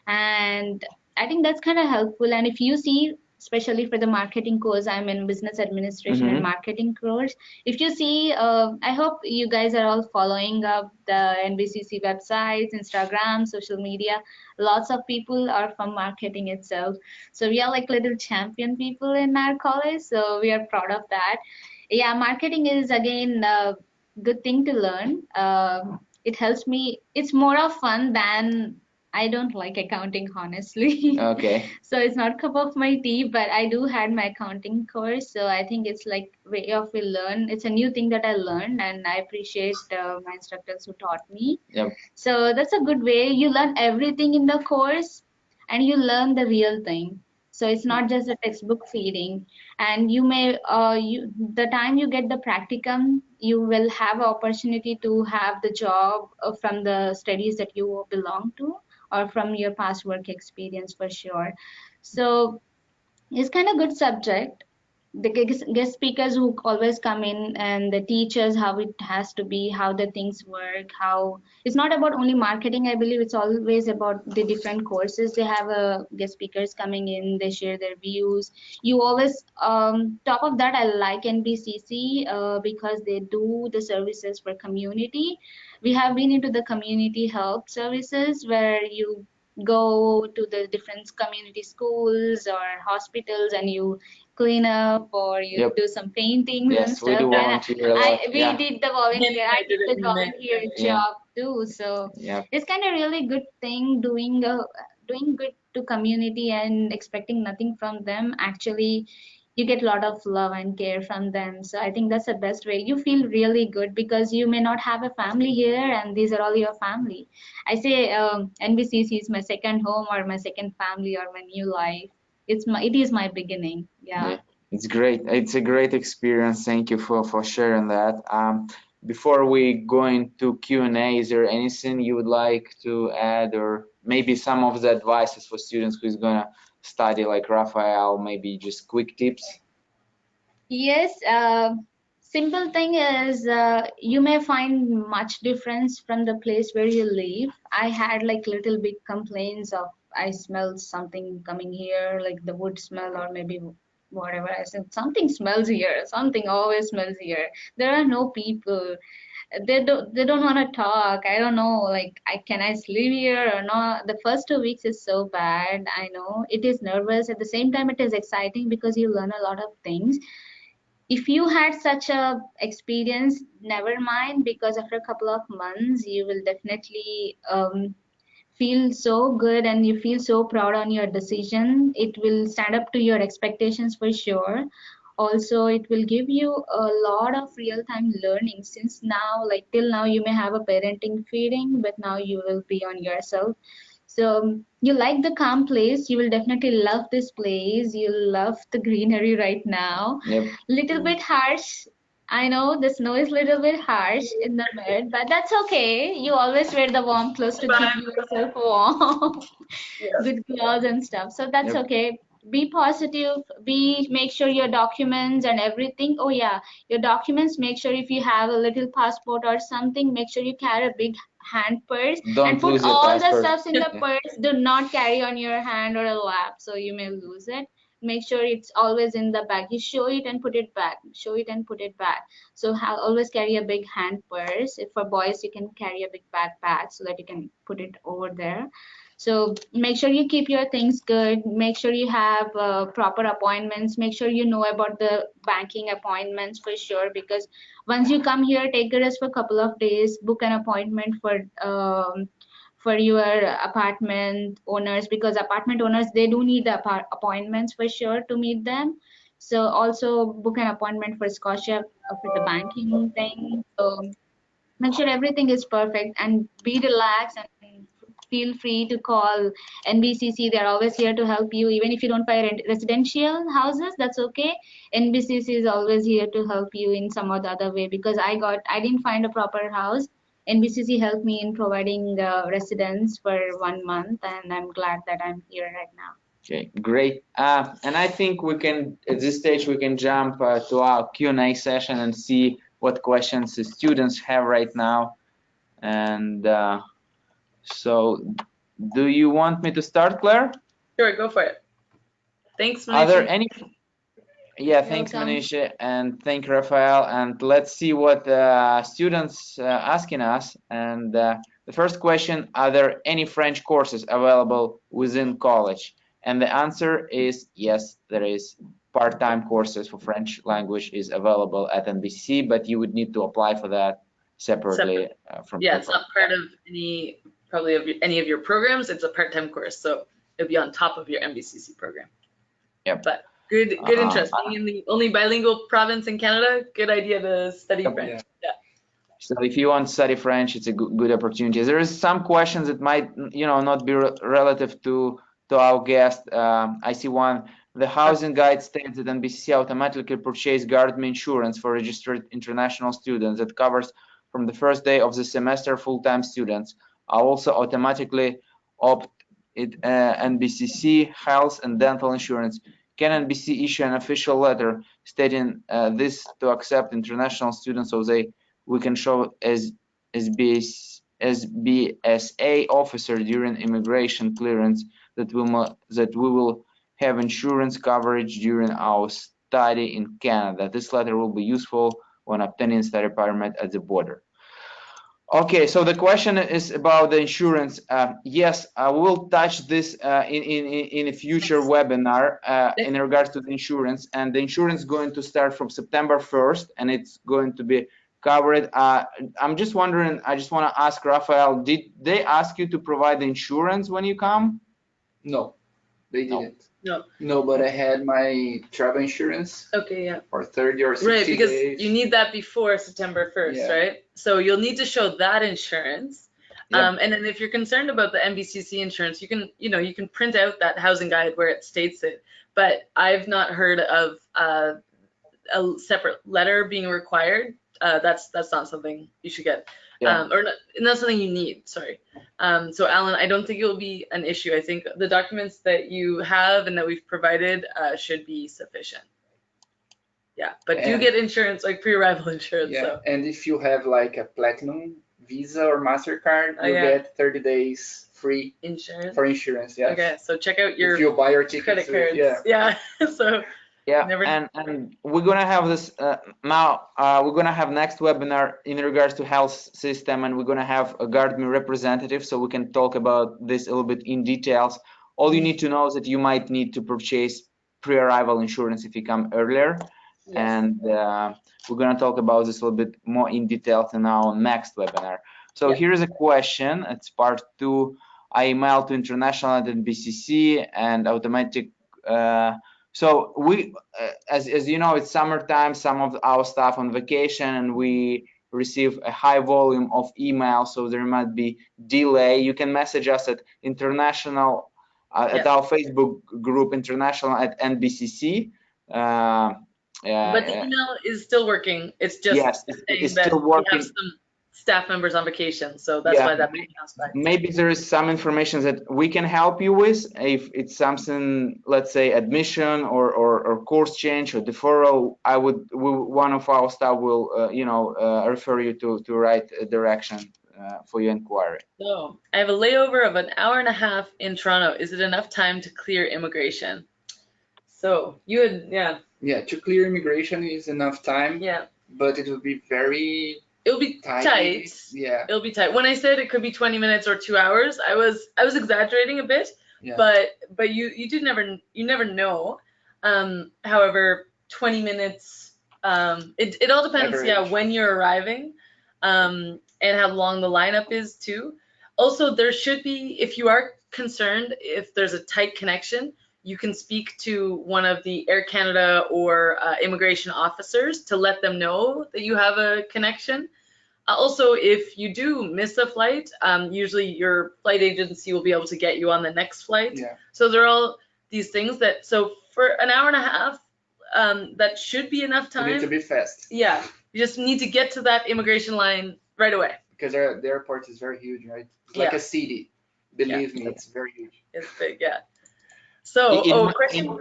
And I think that's kind of helpful. And if you see, especially for the marketing course, I'm in business administration and marketing course. If you see, I hope you guys are all following up the NBCC websites, Instagram, social media. Lots of people are from marketing itself. So we are like little champion people in our college. So we are proud of that. Yeah, marketing is again a good thing to learn. It helps me. It's more of fun than I don't like accounting, honestly. Okay. So it's not cup of my tea, but I do had my accounting course. So I think it's like way of we learn. It's a new thing that I learned, and I appreciate my instructors who taught me. Yep. So that's a good way. You learn everything in the course, and you learn the real thing. So it's not just a textbook feeding. And you may, the time you get the practicum, you will have opportunity to have the job from the studies that you belong to or from your past work experience for sure. So it's kind of good subject. The guest speakers who always come in and they teach us how it has to be, how the things work, how it's not about only marketing. I believe it's always about the different courses. They have guest speakers coming in, they share their views. You always, top of that, I like NBCC because they do the services for community. We have been into the community help services where you go to the different community schools or hospitals and you clean up or you do some paintings and Yes, we stuff. do And volunteer a lot. we did the volunteer. I did the United. volunteer Yeah. job too. So Yeah. it's kind of really good thing doing good to community and expecting nothing from them. Actually, you get a lot of love and care from them. So I think that's the best way. You feel really good because you may not have a family here, and these are all your family. I say NBCC is my second home or my second family or my new life. It is my beginning. Yeah. It's great. It's a great experience. Thank you for sharing that. Before we go into Q&A, is there anything you would like to add, or maybe some of the advices for students who's gonna study like Raphael, maybe just quick tips? Yes, simple thing is you may find much difference from the place where you live. I had like little bit complaints of I smelled something coming here, like the wood smell or maybe whatever. I said something smells here, something always smells here. There are no people. They don't want to talk. I don't know, like can I sleep here or not? The first 2 weeks is so bad. I know it is nervous. At the same time, it is exciting because you learn a lot of things. If you had such a experience, never mind, because after a couple of months you will definitely feel so good and you feel so proud on your decision. It will stand up to your expectations for sure. Also, it will give you a lot of real time learning, since now, like till now, you may have a parenting feeling, but now you will be on yourself. So you like the calm place, you will definitely love this place. You'll love the greenery right now. Yep. Little bit harsh. I know the snow is little bit harsh in the bed, but that's okay. You always wear the warm clothes to keep yourself warm. Good gloves and stuff. So that's Yep. okay. Be positive. Make sure your documents and everything. Oh yeah, your documents. Make sure if you have a little passport or something, make sure you carry a big hand purse Don't and put lose your all the passport. stuffs in the Yeah. purse. Do not carry on your hand or a lap, so you may lose it. make sure it's always in the bag. You show it and put it back, show it and put it back. So always carry a big hand purse. If for boys, you can carry a big backpack so that you can put it over there. So make sure you keep your things good. Make sure you have proper appointments. Make sure you know about the banking appointments for sure, because once you come here, take a rest for a couple of days, book an appointment for your apartment owners, because apartment owners, they do need the appointments for sure to meet them. So also book an appointment for Scotia for the banking thing. So make sure everything is perfect and be relaxed, and feel free to call NBCC. They're always here to help you. Even if you don't buy residential houses, that's okay. NBCC is always here to help you in some or the other way, because I didn't find a proper house. NBCC helped me in providing residence for 1 month, and I'm glad that I'm here right now. Okay, great. And I think we can, at this stage, we can jump to our Q&A session and see what questions the students have right now. And so, do you want me to start, Claire? Sure, go for it. Thanks, Manish. Are there any? Yeah, thanks, Welcome. Manish, and thank you, Raphael. And let's see what students asking us. And the first question: are there any French courses available within college? And the answer is yes, there is. Part-time courses for French language is available at NBCC, but you would need to apply for that separately from. Yeah, it's not part of any any of your programs. It's a part-time course, so it'll be on top of your NBCC program. Yep. But good interest. Being in the only bilingual province in Canada, good idea to study French. Yeah. So if you want to study French, it's a good opportunity. There is some questions that might, not be relative to our guest. I see one. The housing guide states that NBCC automatically purchase government insurance for registered international students that covers from the first day of the semester full-time students. I also automatically opt it NBCC health and dental insurance. Can NBC issue an official letter stating this to accept international students so we can show as BSA officer during immigration clearance that we will have insurance coverage during our study in Canada. This letter will be useful when obtaining study permit at the border. Okay, so the question is about the insurance. Yes, I will touch this in a future webinar in regards to the insurance. And the insurance is going to start from September 1st, and it's going to be covered. I'm just wondering, I just want to ask Raphael, did they ask you to provide the insurance when you come? No, they didn't. No. No, but I had my travel insurance. Okay, yeah. For 30 or 60 right, because days. you need that before September 1st, Yeah. right? So you'll need to show that insurance. Yep. And then if you're concerned about the NBCC insurance, you can print out that housing guide where it states it. But I've not heard of a separate letter being required. That's not something you should get. Yeah. Or not something you need, sorry. So Alan, I don't think it will be an issue. I think the documents that you have and that we've provided should be sufficient. Yeah, but do get insurance, like pre-arrival insurance. Yeah, so. and if you have like a platinum Visa or MasterCard, you get 30 days free insurance for insurance. Yeah. Okay, so check out your if you buy your tickets, credit cards. Yeah. So. Yeah, and we're gonna have this now. We're gonna have next webinar in regards to health system, and we're gonna have a GuardMe representative, so we can talk about this a little bit in details. All you need to know is that you might need to purchase pre-arrival insurance if you come earlier, yes. And we're gonna talk about this a little bit more in detail in our next webinar. So here's a question. It's part 2. I emailed to international at NBCC and automatic. So we, as you know, it's summertime, some of our staff on vacation, and we receive a high volume of emails, so there might be delay. You can message us at international, at our Facebook group, international at NBCC. But the email is still working. It's just yes, it's still working. We have some staff members on vacation, so that's why that might bounce back. Maybe there is some information that we can help you with if it's something, let's say admission or course change or deferral. One of our staff will refer you to right direction for your inquiry. So I have a layover of an hour and a half in Toronto. Is it enough time to clear immigration? So you would, Yeah, to clear immigration is enough time. Yeah. But it will be very. It'll be tight. Yeah. It'll be tight. When I said it could be 20 minutes or 2 hours, I was exaggerating a bit. Yeah. But you never know. However, 20 minutes. It all depends. Average. Yeah, when you're arriving, and how long the lineup is too. Also, there should be, if you are concerned, if there's a tight connection, you can speak to one of the Air Canada or immigration officers to let them know that you have a connection. Also, if you do miss a flight, usually your flight agency will be able to get you on the next flight. Yeah. So there are all these things so for an hour and a half, that should be enough time. You need to be fast. Yeah, you just need to get to that immigration line right away. Because the airport is very huge, right? It's like a city. Believe me, it's very huge. It's big, yeah. So, question?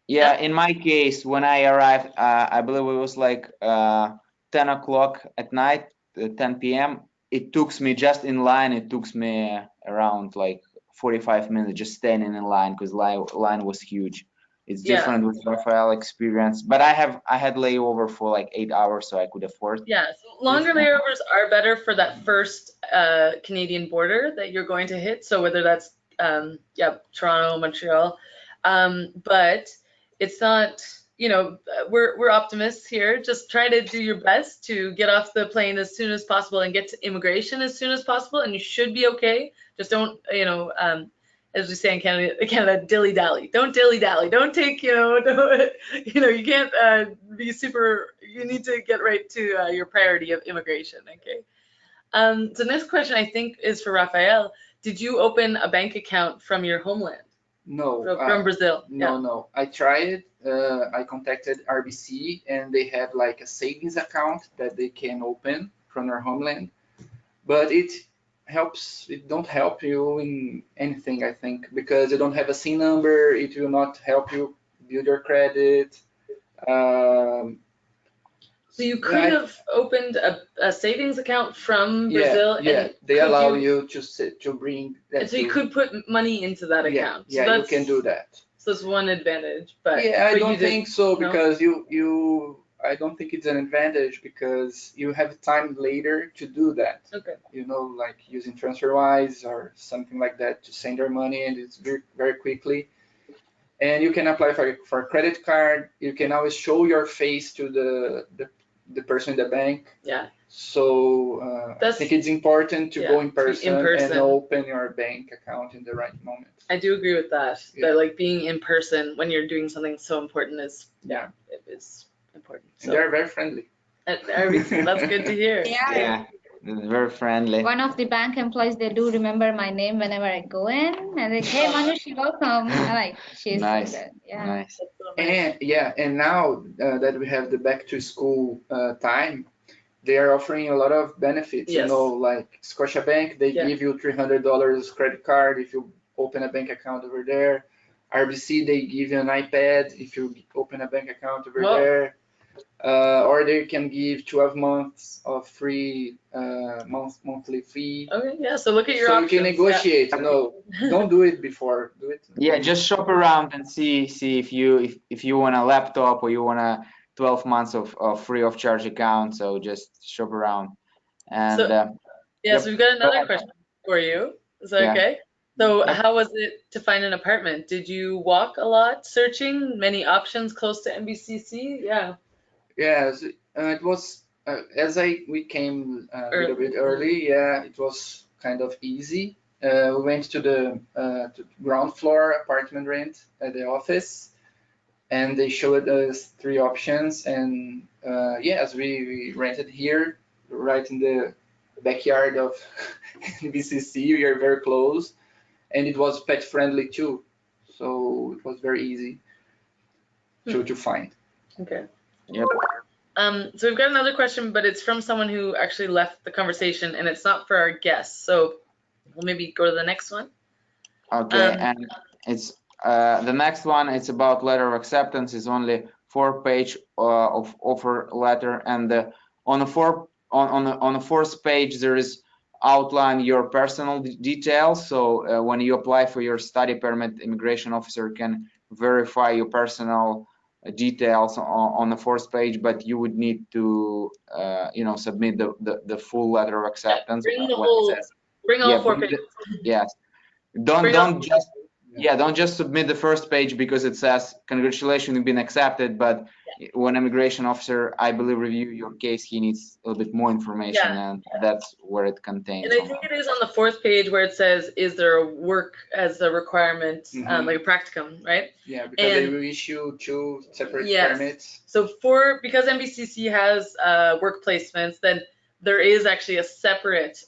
In my case, when I arrived, I believe it was like 10 o'clock at night, 10 p.m. It took me just in line. It took me around like 45 minutes just standing in line because line was huge. It's different with Rafael experience, but I had layover for like 8 hours, so I could afford. Yeah, so longer layovers are better for that first Canadian border that you're going to hit. So whether that's Toronto, Montreal, but it's not. We're optimists here. Just try to do your best to get off the plane as soon as possible and get to immigration as soon as possible, and you should be okay. Just don't, as we say in Canada, dilly dally. Don't dilly dally. Don't take, you can't be super. You need to get right to your priority of immigration. Okay. So next question I think is for Rafael. Did you open a bank account from your homeland? No. From Brazil? No. I tried. I contacted RBC, and they have like a savings account that they can open from their homeland, but it don't help you in anything, I think, because you don't have a SIN number. It will not help you build your credit. So you could have opened a savings account from Brazil. Yeah, they allow you to bring that. So you could put money into that account. Yeah, you can do that. So it's one advantage, but I don't think so, because I don't think it's an advantage because you have time later to do that. Okay. Like using TransferWise or something like that to send your money, and it's very, very quickly. And you can apply for a credit card. You can always show your face to the person in the bank. Yeah. So I think it's important to go in person and open your bank account in the right moment. I do agree with that. Yeah. That like being in person when you're doing something so important is it is important. So. And they're very friendly. That's good to hear. Yeah. Very friendly. One of the bank employees, they do remember my name whenever I go in, and they hey Manushi, welcome. I like she's nice. Good. Yeah. Nice. And now that we have the back to school time, they are offering a lot of benefits. Yes. Like Scotiabank, they give you $300 credit card if you open a bank account over there. RBC, they give you an iPad if you open a bank account over there. Or they can give 12 months of free monthly fee. Okay, yeah. So look at your options. So you can negotiate. Don't do it before. Do it. Yeah, just shop around and see if you want a laptop or you want a 12 months of free of charge account. So just shop around. And so we've got another question for you. Is that okay? So how was it to find an apartment? Did you walk a lot searching? Many options close to NBCC? Yeah. Yes, it was we came a little bit early. Yeah, it was kind of easy. We went to the ground floor apartment rent at the office, and they showed us 3 options. And yes, we rented here, right in the backyard of NBCC. We are very close, and it was pet friendly too, so it was very easy to find. Okay. Yep. So we've got another question, but it's from someone who actually left the conversation, and it's not for our guests. So we'll maybe go to the next one. Okay, and it's the next one. It's about letter of acceptance. It's only 4-page of offer letter, and on the fourth page there is outline your personal details. So when you apply for your study permit, immigration officer can verify your personal details on the first page, but you would need to submit the full letter of acceptance. Bring the whole, bring all 4 pages. Yes. Don't just submit the first page because it says congratulations, you've been accepted, but when immigration officer, I believe, review your case, he needs a little bit more information, and that's where it contains. And I think it is on the 4th page where it says, is there a work as a requirement, like a practicum, right? Yeah, because they will issue 2 separate permits. So because NBCC has work placements, then there is actually a separate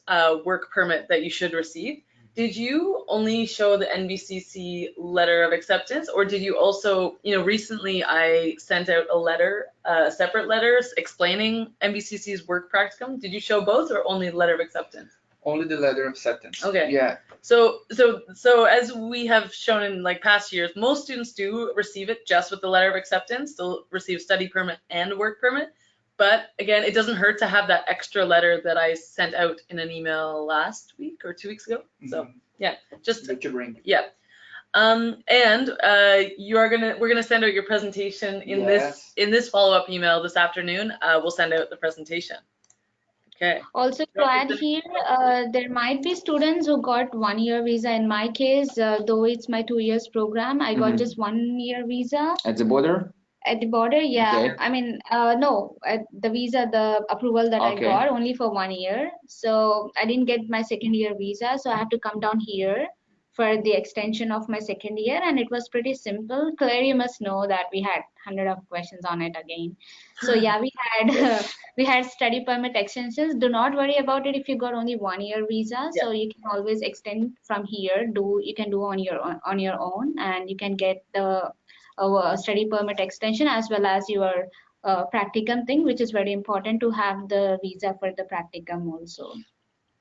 work permit that you should receive. Did you only show the NBCC letter of acceptance, or did you also, recently I sent out a letter, separate letters explaining NBCC's work practicum. Did you show both or only the letter of acceptance? Only the letter of acceptance. Okay. Yeah. So as we have shown in like past years, most students do receive it just with the letter of acceptance. They'll receive study permit and work permit. But again, it doesn't hurt to have that extra letter that I sent out in an email last week or 2 weeks ago. So just good to bring. Yeah. And we're gonna send out your presentation in this follow-up email this afternoon. We'll send out the presentation. Okay. Also to add here, there might be students who got 1-year visa. In my case, though it's my 2 years program, I got just 1-year visa. At the border? At the border, yeah. Okay. I mean, no, the visa, the approval that I got only for 1 year. So I didn't get my 2nd-year visa. So I had to come down here for the extension of my 2nd year. And it was pretty simple. Claire, you must know that we had 100 of questions on it again. So yeah, we had study permit extensions. Do not worry about it if you got only 1-year visa. So you can always extend from here. You can do on your own, and you can get the study permit extension as well as your practicum thing, which is very important to have the visa for the practicum also.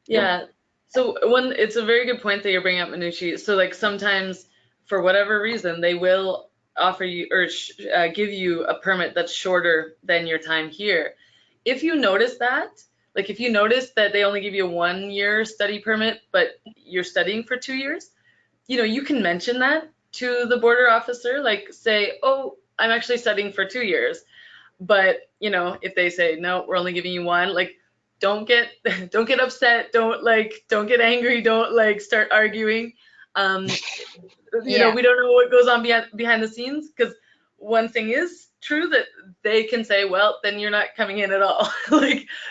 Yeah. So it's a very good point that you're bringing up, Manushi. So like sometimes for whatever reason, they will offer you or give you a permit that's shorter than your time here. If you notice that, like if you notice that they only give you a 1-year study permit, but you're studying for 2 years, you can mention that to the border officer, like say, oh, I'm actually studying for 2 years. But, if they say, no, we're only giving you 1, like, don't get upset. Don't get angry. Don't start arguing. We don't know what goes on behind the scenes, because one thing is true that they can say, well, then you're not coming in at all.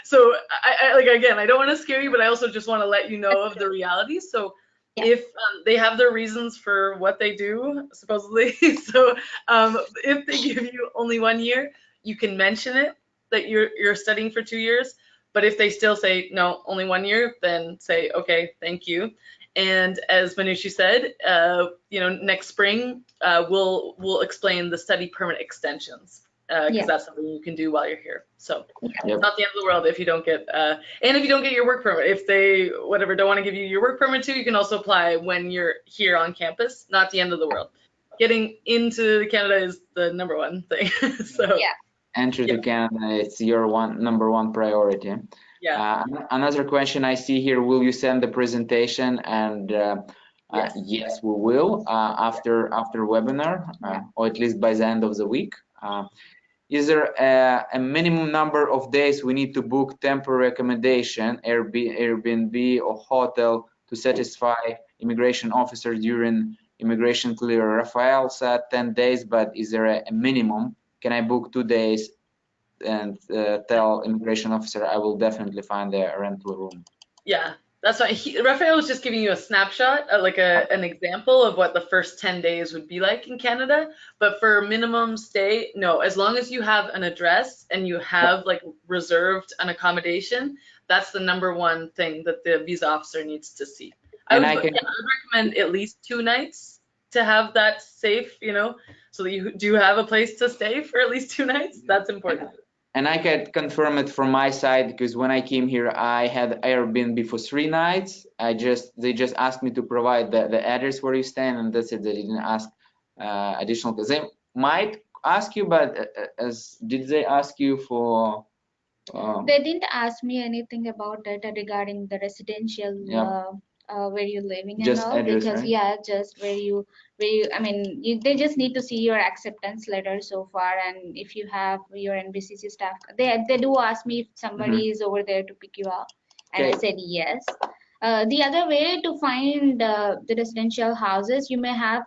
So I don't want to scare you, but I also just want to let you know of the reality. So if they have their reasons for what they do, supposedly, so if they give you only 1 year, you can mention it that you're studying for 2 years. But if they still say no, only 1 year, then say, okay, thank you. And as Manushi said, next spring we'll explain the study permit extensions, because that's something you can do while you're here. So it's not the end of the world if you don't get and if you don't get your work permit. If they don't want to give you your work permit too, you can also apply when you're here on campus. Not the end of the world. Getting into Canada is the #1 thing. So entry to Canada, it's your #1 priority. Another question I see here, will you send the presentation? And yes, we will after webinar, or at least by the end of the week. Is there a minimum number of days we need to book temporary accommodation, Airbnb or hotel, to satisfy immigration officers during immigration clear? Rafael said 10 days, but is there a minimum? Can I book 2 days and tell immigration officer I will definitely find a rental room? Yeah, that's why Rafael was just giving you a snapshot, an example of what the first 10 days would be like in Canada. But for minimum stay, no, as long as you have an address and you have reserved an accommodation, that's the #1 thing that the visa officer needs to see. I would recommend at least 2 nights to have that safe, so that you do have a place to stay for at least 2 nights. That's important. And I can confirm it from my side, because when I came here, I had Airbnb for 3 nights. They just asked me to provide the address where you stand, and that's it. They didn't ask additional, because they might ask you, but did they ask you for They didn't ask me anything about it regarding the residential where you're living and Just all, address, because right? just where you I mean they just need to see your acceptance letter so far, and if you have your NBCC staff, they do ask me if somebody is over there to pick you up, and I Okay. said yes. The other way to find the residential houses, you may have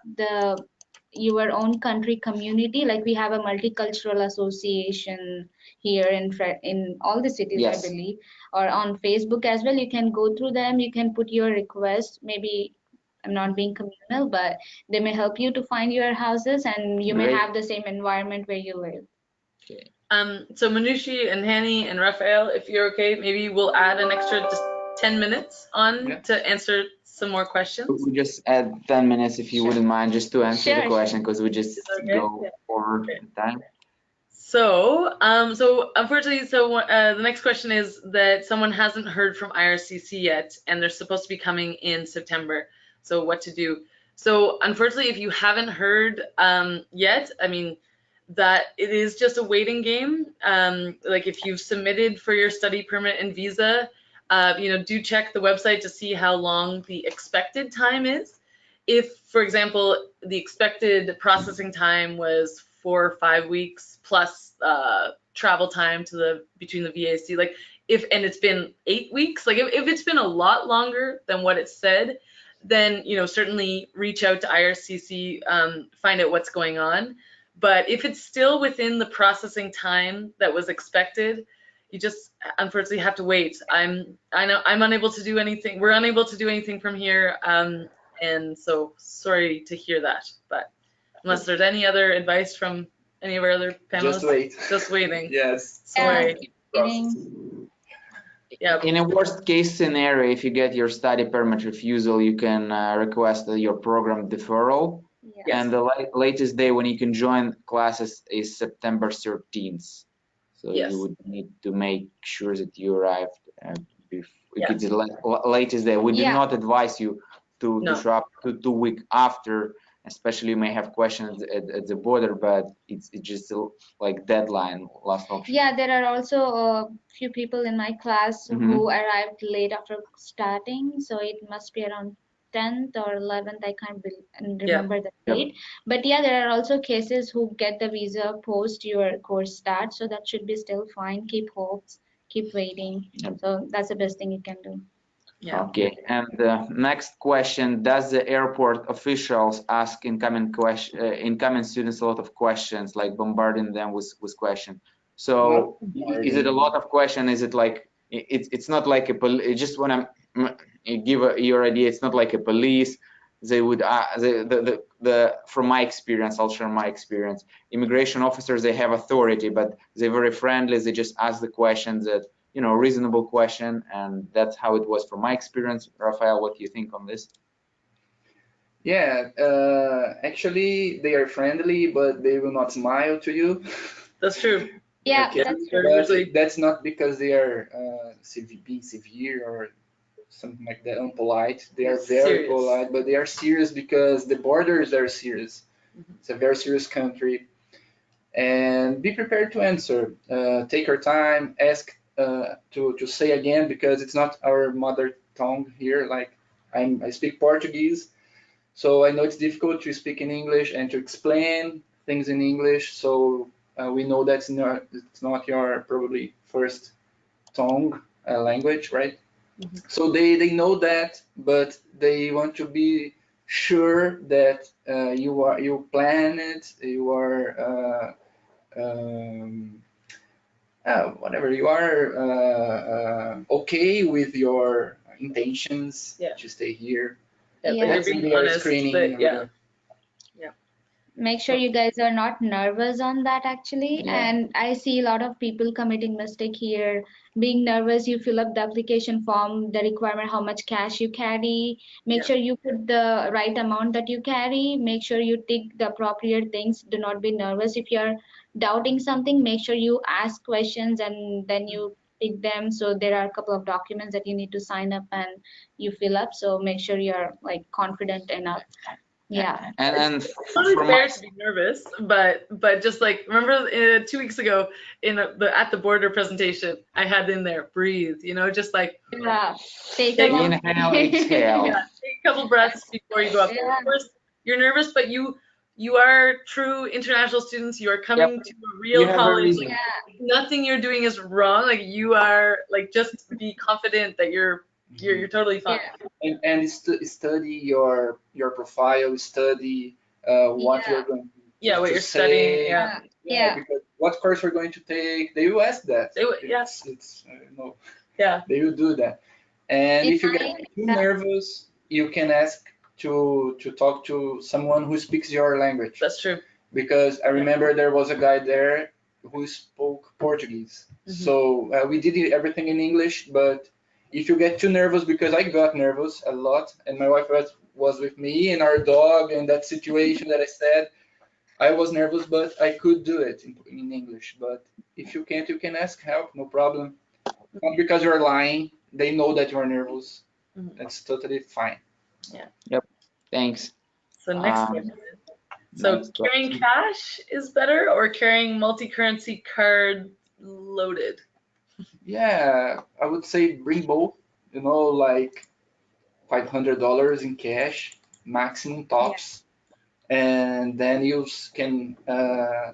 your own country community, like we have a multicultural association here in all the cities, I Yes. believe, or on Facebook as well. You can go through them. You can put your request. Maybe I'm not being communal, but they may help you to find your houses, and you may Great. have the same environment where you live. Okay. So Manushi and Hani and Raphael, if you're okay, maybe we'll add an extra just 10 minutes on to answer some more questions. We just add 10 minutes if you wouldn't mind, just to answer the question, because we just Okay. go over the time. So, unfortunately, the next question is that someone hasn't heard from IRCC yet, and they're supposed to be coming in September. So, what to do? So, unfortunately, if you haven't heard yet, I mean, that it is just a waiting game. Like if you've submitted for your study permit and visa, do check the website to see how long the expected time is. If, for example, the expected processing time was 4 or 5 weeks plus travel time between the VAC, like and it's been 8 weeks, like if it's been a lot longer than what it said, then certainly reach out to IRCC, find out what's going on. But if it's still within the processing time that was expected, you just unfortunately have to wait. I'm unable to do anything. We're unable to do anything from here. And so sorry to hear that. But unless there's any other advice from any of our other panelists, Just wait. Just waiting. Yes. Sorry. Yeah. In a worst case scenario, if you get your study permit refusal, you can request your program deferral. Yes. And the latest day when you can join classes is September 13th. So Yes. you would need to make sure that you arrived before. Yes. It's the latest day. We do not advise you to show up 2 weeks after, especially you may have questions at the border, but it's just like deadline, last option. Yeah, there are also a few people in my class who arrived late after starting, so it must be around 10th or 11th. I can't remember the date. But yeah, there are also cases who get the visa post your course start, so that should be still fine. Keep hopes, keep waiting. So that's the best thing you can do. Yeah. Okay, and the next question: does the airport officials ask incoming students a lot of questions, like bombarding them with questions? So is it a lot of questions? Is it like it's not like just when I'm give your idea, it's not like a police. They would from my experience, I'll share my experience. Immigration officers, they have authority, but they're very friendly. They just ask the questions that reasonable question, and that's how it was from my experience. Raphael, what do you think on this? Yeah, actually they are friendly, but they will not smile to you. That's true. Yeah, Okay. that's true. But that's not because they are being severe or something like that, unpolite. They are very polite, but they are serious because the borders are serious. It's a very serious country. And be prepared to answer. Take your time, ask to say again, because it's not our mother tongue here. Like I speak Portuguese, so I know it's difficult to speak in English and to explain things in English. So we know it's not your probably first tongue language, right? So they know that, but they want to be sure that you plan it, you are whatever you are okay with your intentions to stay here. You're being honest. Make sure you guys are not nervous on that actually. And I see a lot of people committing mistake here. Being nervous, you fill up the application form, the requirement, how much cash you carry. Make sure you put the right amount that you carry. Make sure you tick the appropriate things. Do not be nervous. If you're doubting something, make sure you ask questions and then you pick them. So there are a couple of documents that you need to sign up and you fill up. So make sure you're like confident enough. Yeah. And It's totally from fair my to be nervous, but just like remember 2 weeks ago at the border presentation, I had in there breathe, just like Yeah. Take a take long inhale, yeah, exhale. take a couple breaths before you go up there. Yeah. Of course, you're nervous, but you are true international students. You are coming to a You real have a college. reason. Like, Yeah. nothing you're doing is wrong. Like you are like just be confident that you're totally fine. Yeah. And study your profile, study what Yeah. you're going Yeah, what to you're studying. say. Yeah. Yeah. Because what course you're going to take, they will ask that. Yeah. It's no, Yeah. they will do that. And In if you get my, too nervous, you can ask to talk to someone who speaks your language. That's true. Because I remember there was a guy there who spoke Portuguese. So we did everything in English, but if you get too nervous, because I got nervous a lot, and my wife was with me and our dog, and that situation that I said, I was nervous, but I could do it in English. But if you can't, you can ask help, no problem. Not because you're lying, they know that you're nervous. That's totally fine. Yeah. Yep. Thanks. So next question. So Next carrying question. cash is better or carrying multi-currency card loaded? Yeah, I would say bring both. Like $500 in cash, maximum tops, and then you can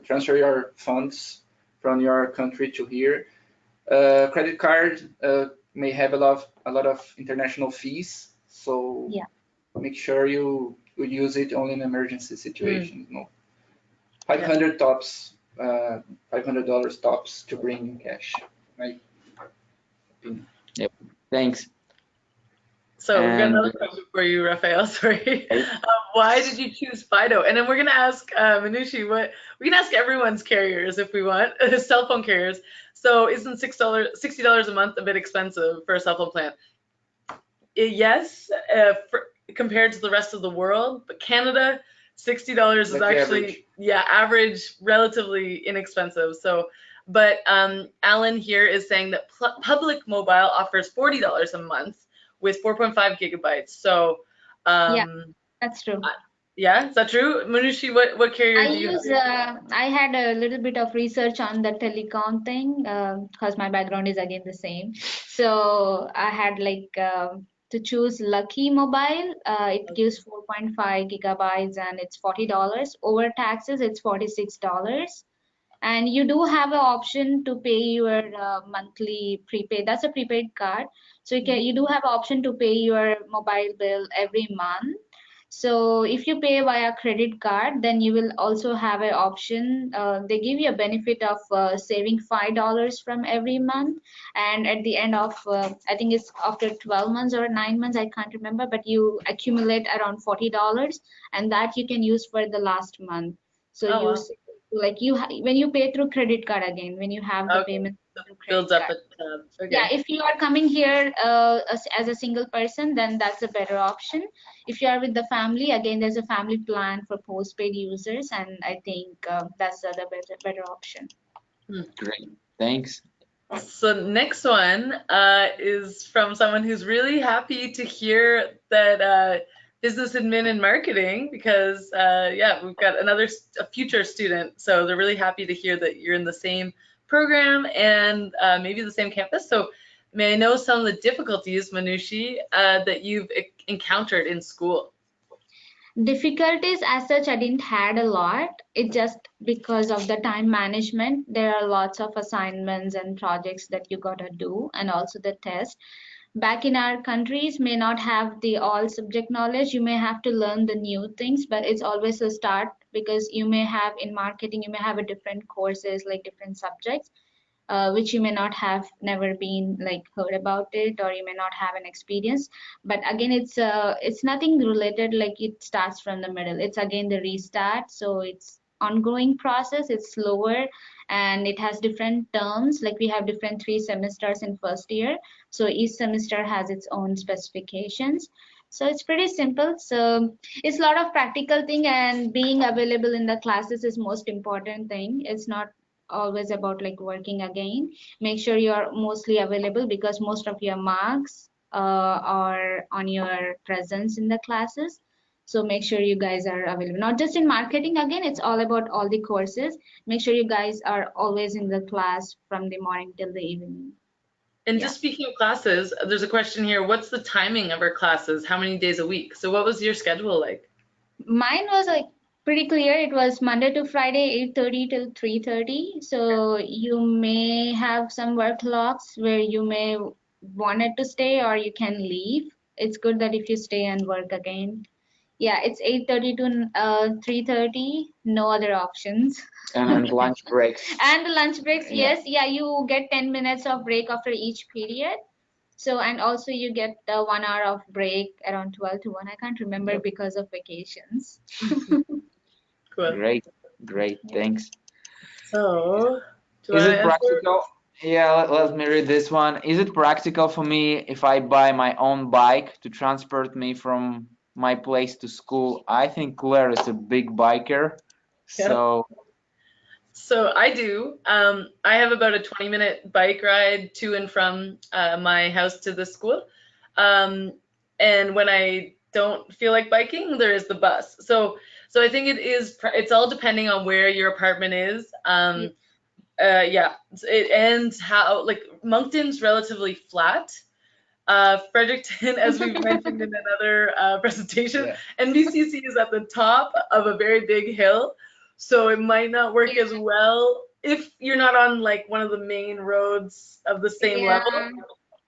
transfer your funds from your country to here. Credit card may have a lot of international fees, so Yeah. make sure you use it only in emergency situations. No, 500 tops, $500 tops to bring in cash. My opinion. Yep. Thanks. So we've got And another question for you, Rafael. Sorry. Why did you choose Fido? And then we're gonna ask Manushi what we can ask everyone's carriers if we want, cell phone carriers. So isn't $60 a month a bit expensive for a cell phone plan? Yes, compared to the rest of the world, but Canada, $60 is That's actually average, relatively inexpensive. So, but Alan here is saying that Public Mobile offers $40 a month with 4.5 gigabytes. So, Yeah, that's true. Yeah, is that true? Manushi, what carrier do you have? I had a little bit of research on the telecom thing because my background is again the same. So I had to choose Lucky Mobile. It gives 4.5 gigabytes and it's $40. Over taxes, it's $46. And you do have an option to pay your monthly prepaid. That's a prepaid card. So you do have option to pay your mobile bill every month. So if you pay via credit card, then you will also have an option. They give you a benefit of saving $5 from every month. And at the end of, I think it's after 12 months or 9 months, I can't remember, but you accumulate around $40 and that you can use for the last month. So Oh, wow. when you pay through credit card again, when you have the payment through Builds credit up card. okay. Yeah, if you are coming here as a single person, then that's a better option. If you are with the family, again, there's a family plan for postpaid users, and I think that's the better option. great. Thanks. So next one is from someone who's really happy to hear that business admin and marketing because we've got a future student, so they're really happy to hear that you're in the same program and maybe the same campus. So may I know some of the difficulties, Manushi, that you've encountered in school? Difficulties as such, I didn't had a lot. It just because of the time management, there are lots of assignments and projects that you gotta do, and also the test. Back in our countries may not have the all subject knowledge. You may have to learn the new things, but it's always a start because you may have in marketing, you may have a different courses like different subjects. Which you may not have never been heard about it, or you may not have an experience. But again, it's nothing related, like it starts from the middle. It's again the restart. So it's ongoing process. It's slower and it has different terms. Like we have different 3 semesters in first year, so each semester has its own specifications. So it's pretty simple. So it's a lot of practical thing, and being available in the classes is most important thing. It's not always about working again. Make sure you're mostly available because most of your marks are on your presence in the classes. So make sure you guys are available. Not just in marketing, again, it's all about all the courses. Make sure you guys are always in the class from the morning till the evening. And Yeah. just speaking of classes, there's a question here. What's the timing of our classes? How many days a week? So what was your schedule like? Mine was like pretty clear. It was Monday to Friday, 8:30 till 3:30. So you may have some work blocks where you may want it to stay or you can leave. It's good that if you stay and work again. Yeah, it's 8:30 to 3:30. No other options. And lunch breaks. And the lunch breaks, Yeah. yes. Yeah, you get 10 minutes of break after each period. So, and also you get 1 hour of break around 12 to 1. I can't remember Yep. because of vacations. Cool. Great, thanks. So, Is it practical? Yeah, let me read this one. Is it practical for me if I buy my own bike to transport me from my place to school? I think Claire is a big biker, so So I do. I have about a 20-minute bike ride to and from my house to the school. And when I don't feel like biking, there is the bus. So I think it's all depending on where your apartment is. Yeah. And how, like, Moncton's relatively flat. Fredericton, as we've mentioned in another presentation, NBCC is at the top of a very big hill. So it might not work as well if you're not on like one of the main roads of the same level.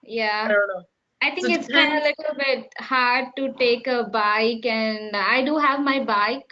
Yeah. I don't know. I think So it's kind of a little bit hard to take a bike, and I do have my bike,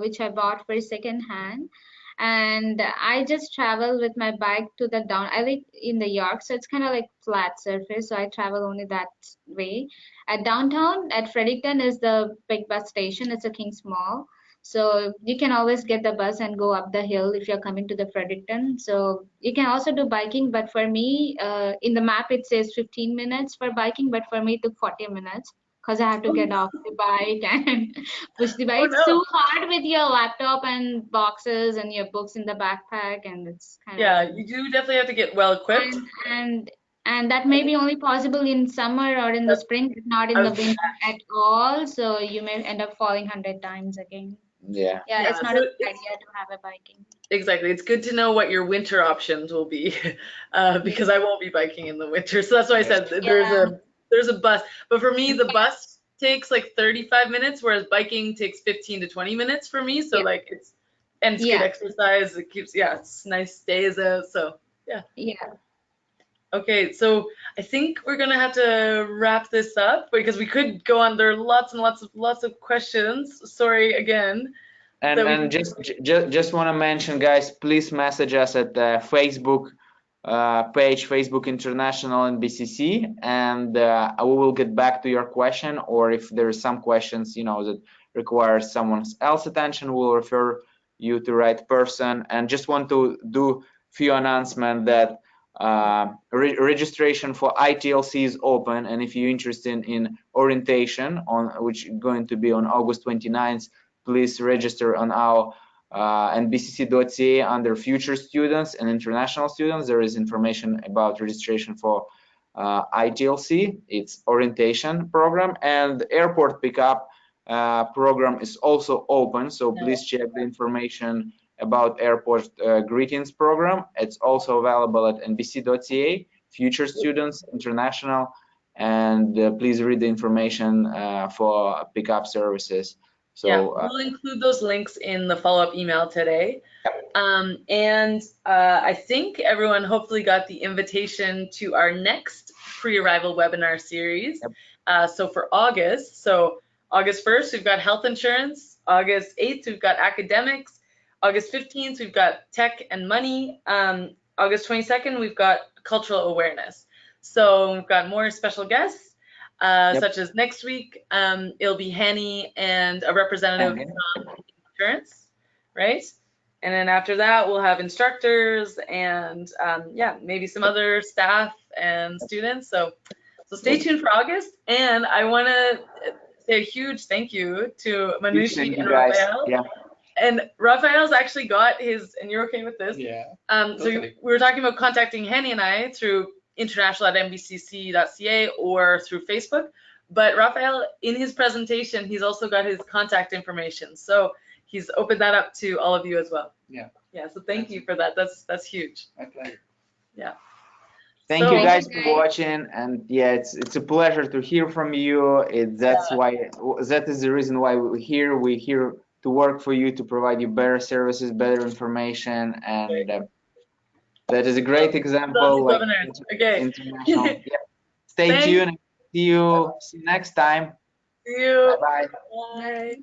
which I bought for second hand, and I just travel with my bike to the down. I live in the York, so it's kind of like flat surface, so I travel only that way. At downtown, at Fredericton is the big bus station. It's a King's Mall. So you can always get the bus and go up the hill if you're coming to the Fredericton. So you can also do biking, but for me, in the map it says 15 minutes for biking, but for me it took 40 minutes because I have to get off the bike and push the bike. It's too hard with your laptop and boxes and your books in the backpack, and it's kind of you do definitely have to get well equipped. And that may be only possible in summer or in the spring, but not in the winter at all. So you may end up falling 100 times again. Yeah, it's not a good idea to have a biking. Exactly. It's good to know what your winter options will be, because I won't be biking in the winter. So that's why I said there's a bus. But for me, the bus takes like 35 minutes, whereas biking takes 15 to 20 minutes for me. So like it's good exercise. It keeps it's nice days out. So yeah. Okay, so I think we're gonna have to wrap this up because we could go on. There are lots and lots of questions. Sorry again. And just want to mention, guys, please message us at the Facebook page, Facebook International NBCC, and we will get back to your question. Or if there is some questions, that require someone else's attention, we'll refer you to the right person. And just want to do few announcements that registration for ITLC is open, and if you're interested in orientation, which is going to be on August 29th, please register on our nbcc.ca under future students and international students. There is information about registration for ITLC. It's orientation program, and the airport pickup program is also open, so please check the information about airport greetings program. It's also available at nbc.ca, future students, international, and please read the information for pickup services. So we'll include those links in the follow-up email today. And I think everyone hopefully got the invitation to our next pre-arrival webinar series. So for August, August 1st, we've got health insurance. August 8th, we've got academics. August 15th, we've got tech and money. August 22nd, we've got cultural awareness. So we've got more special guests, such as next week, it'll be Henny and a representative from insurance, right? And then after that, we'll have instructors and maybe some other staff and students. So stay tuned for August. And I want to say a huge thank you to Manushi and Raphael. And Raphael's actually got his, and you're okay with this? Yeah. So we were talking about contacting Henny and I through international@nbcc.ca or through Facebook. But Raphael, in his presentation, he's also got his contact information. So he's opened that up to all of you as well. Yeah. Yeah, so thank you for that. That's huge. My pleasure. Yeah. Thank So- you guys Thank you, for guys. watching, and yeah, it's a pleasure to hear from you. That is the reason why we're here. We're here to work for you, to provide you better services, better information, and that is a great example, like Webinars. Okay. international. Yeah. Stay Thanks. tuned. See you next time. See you. Bye bye. Bye.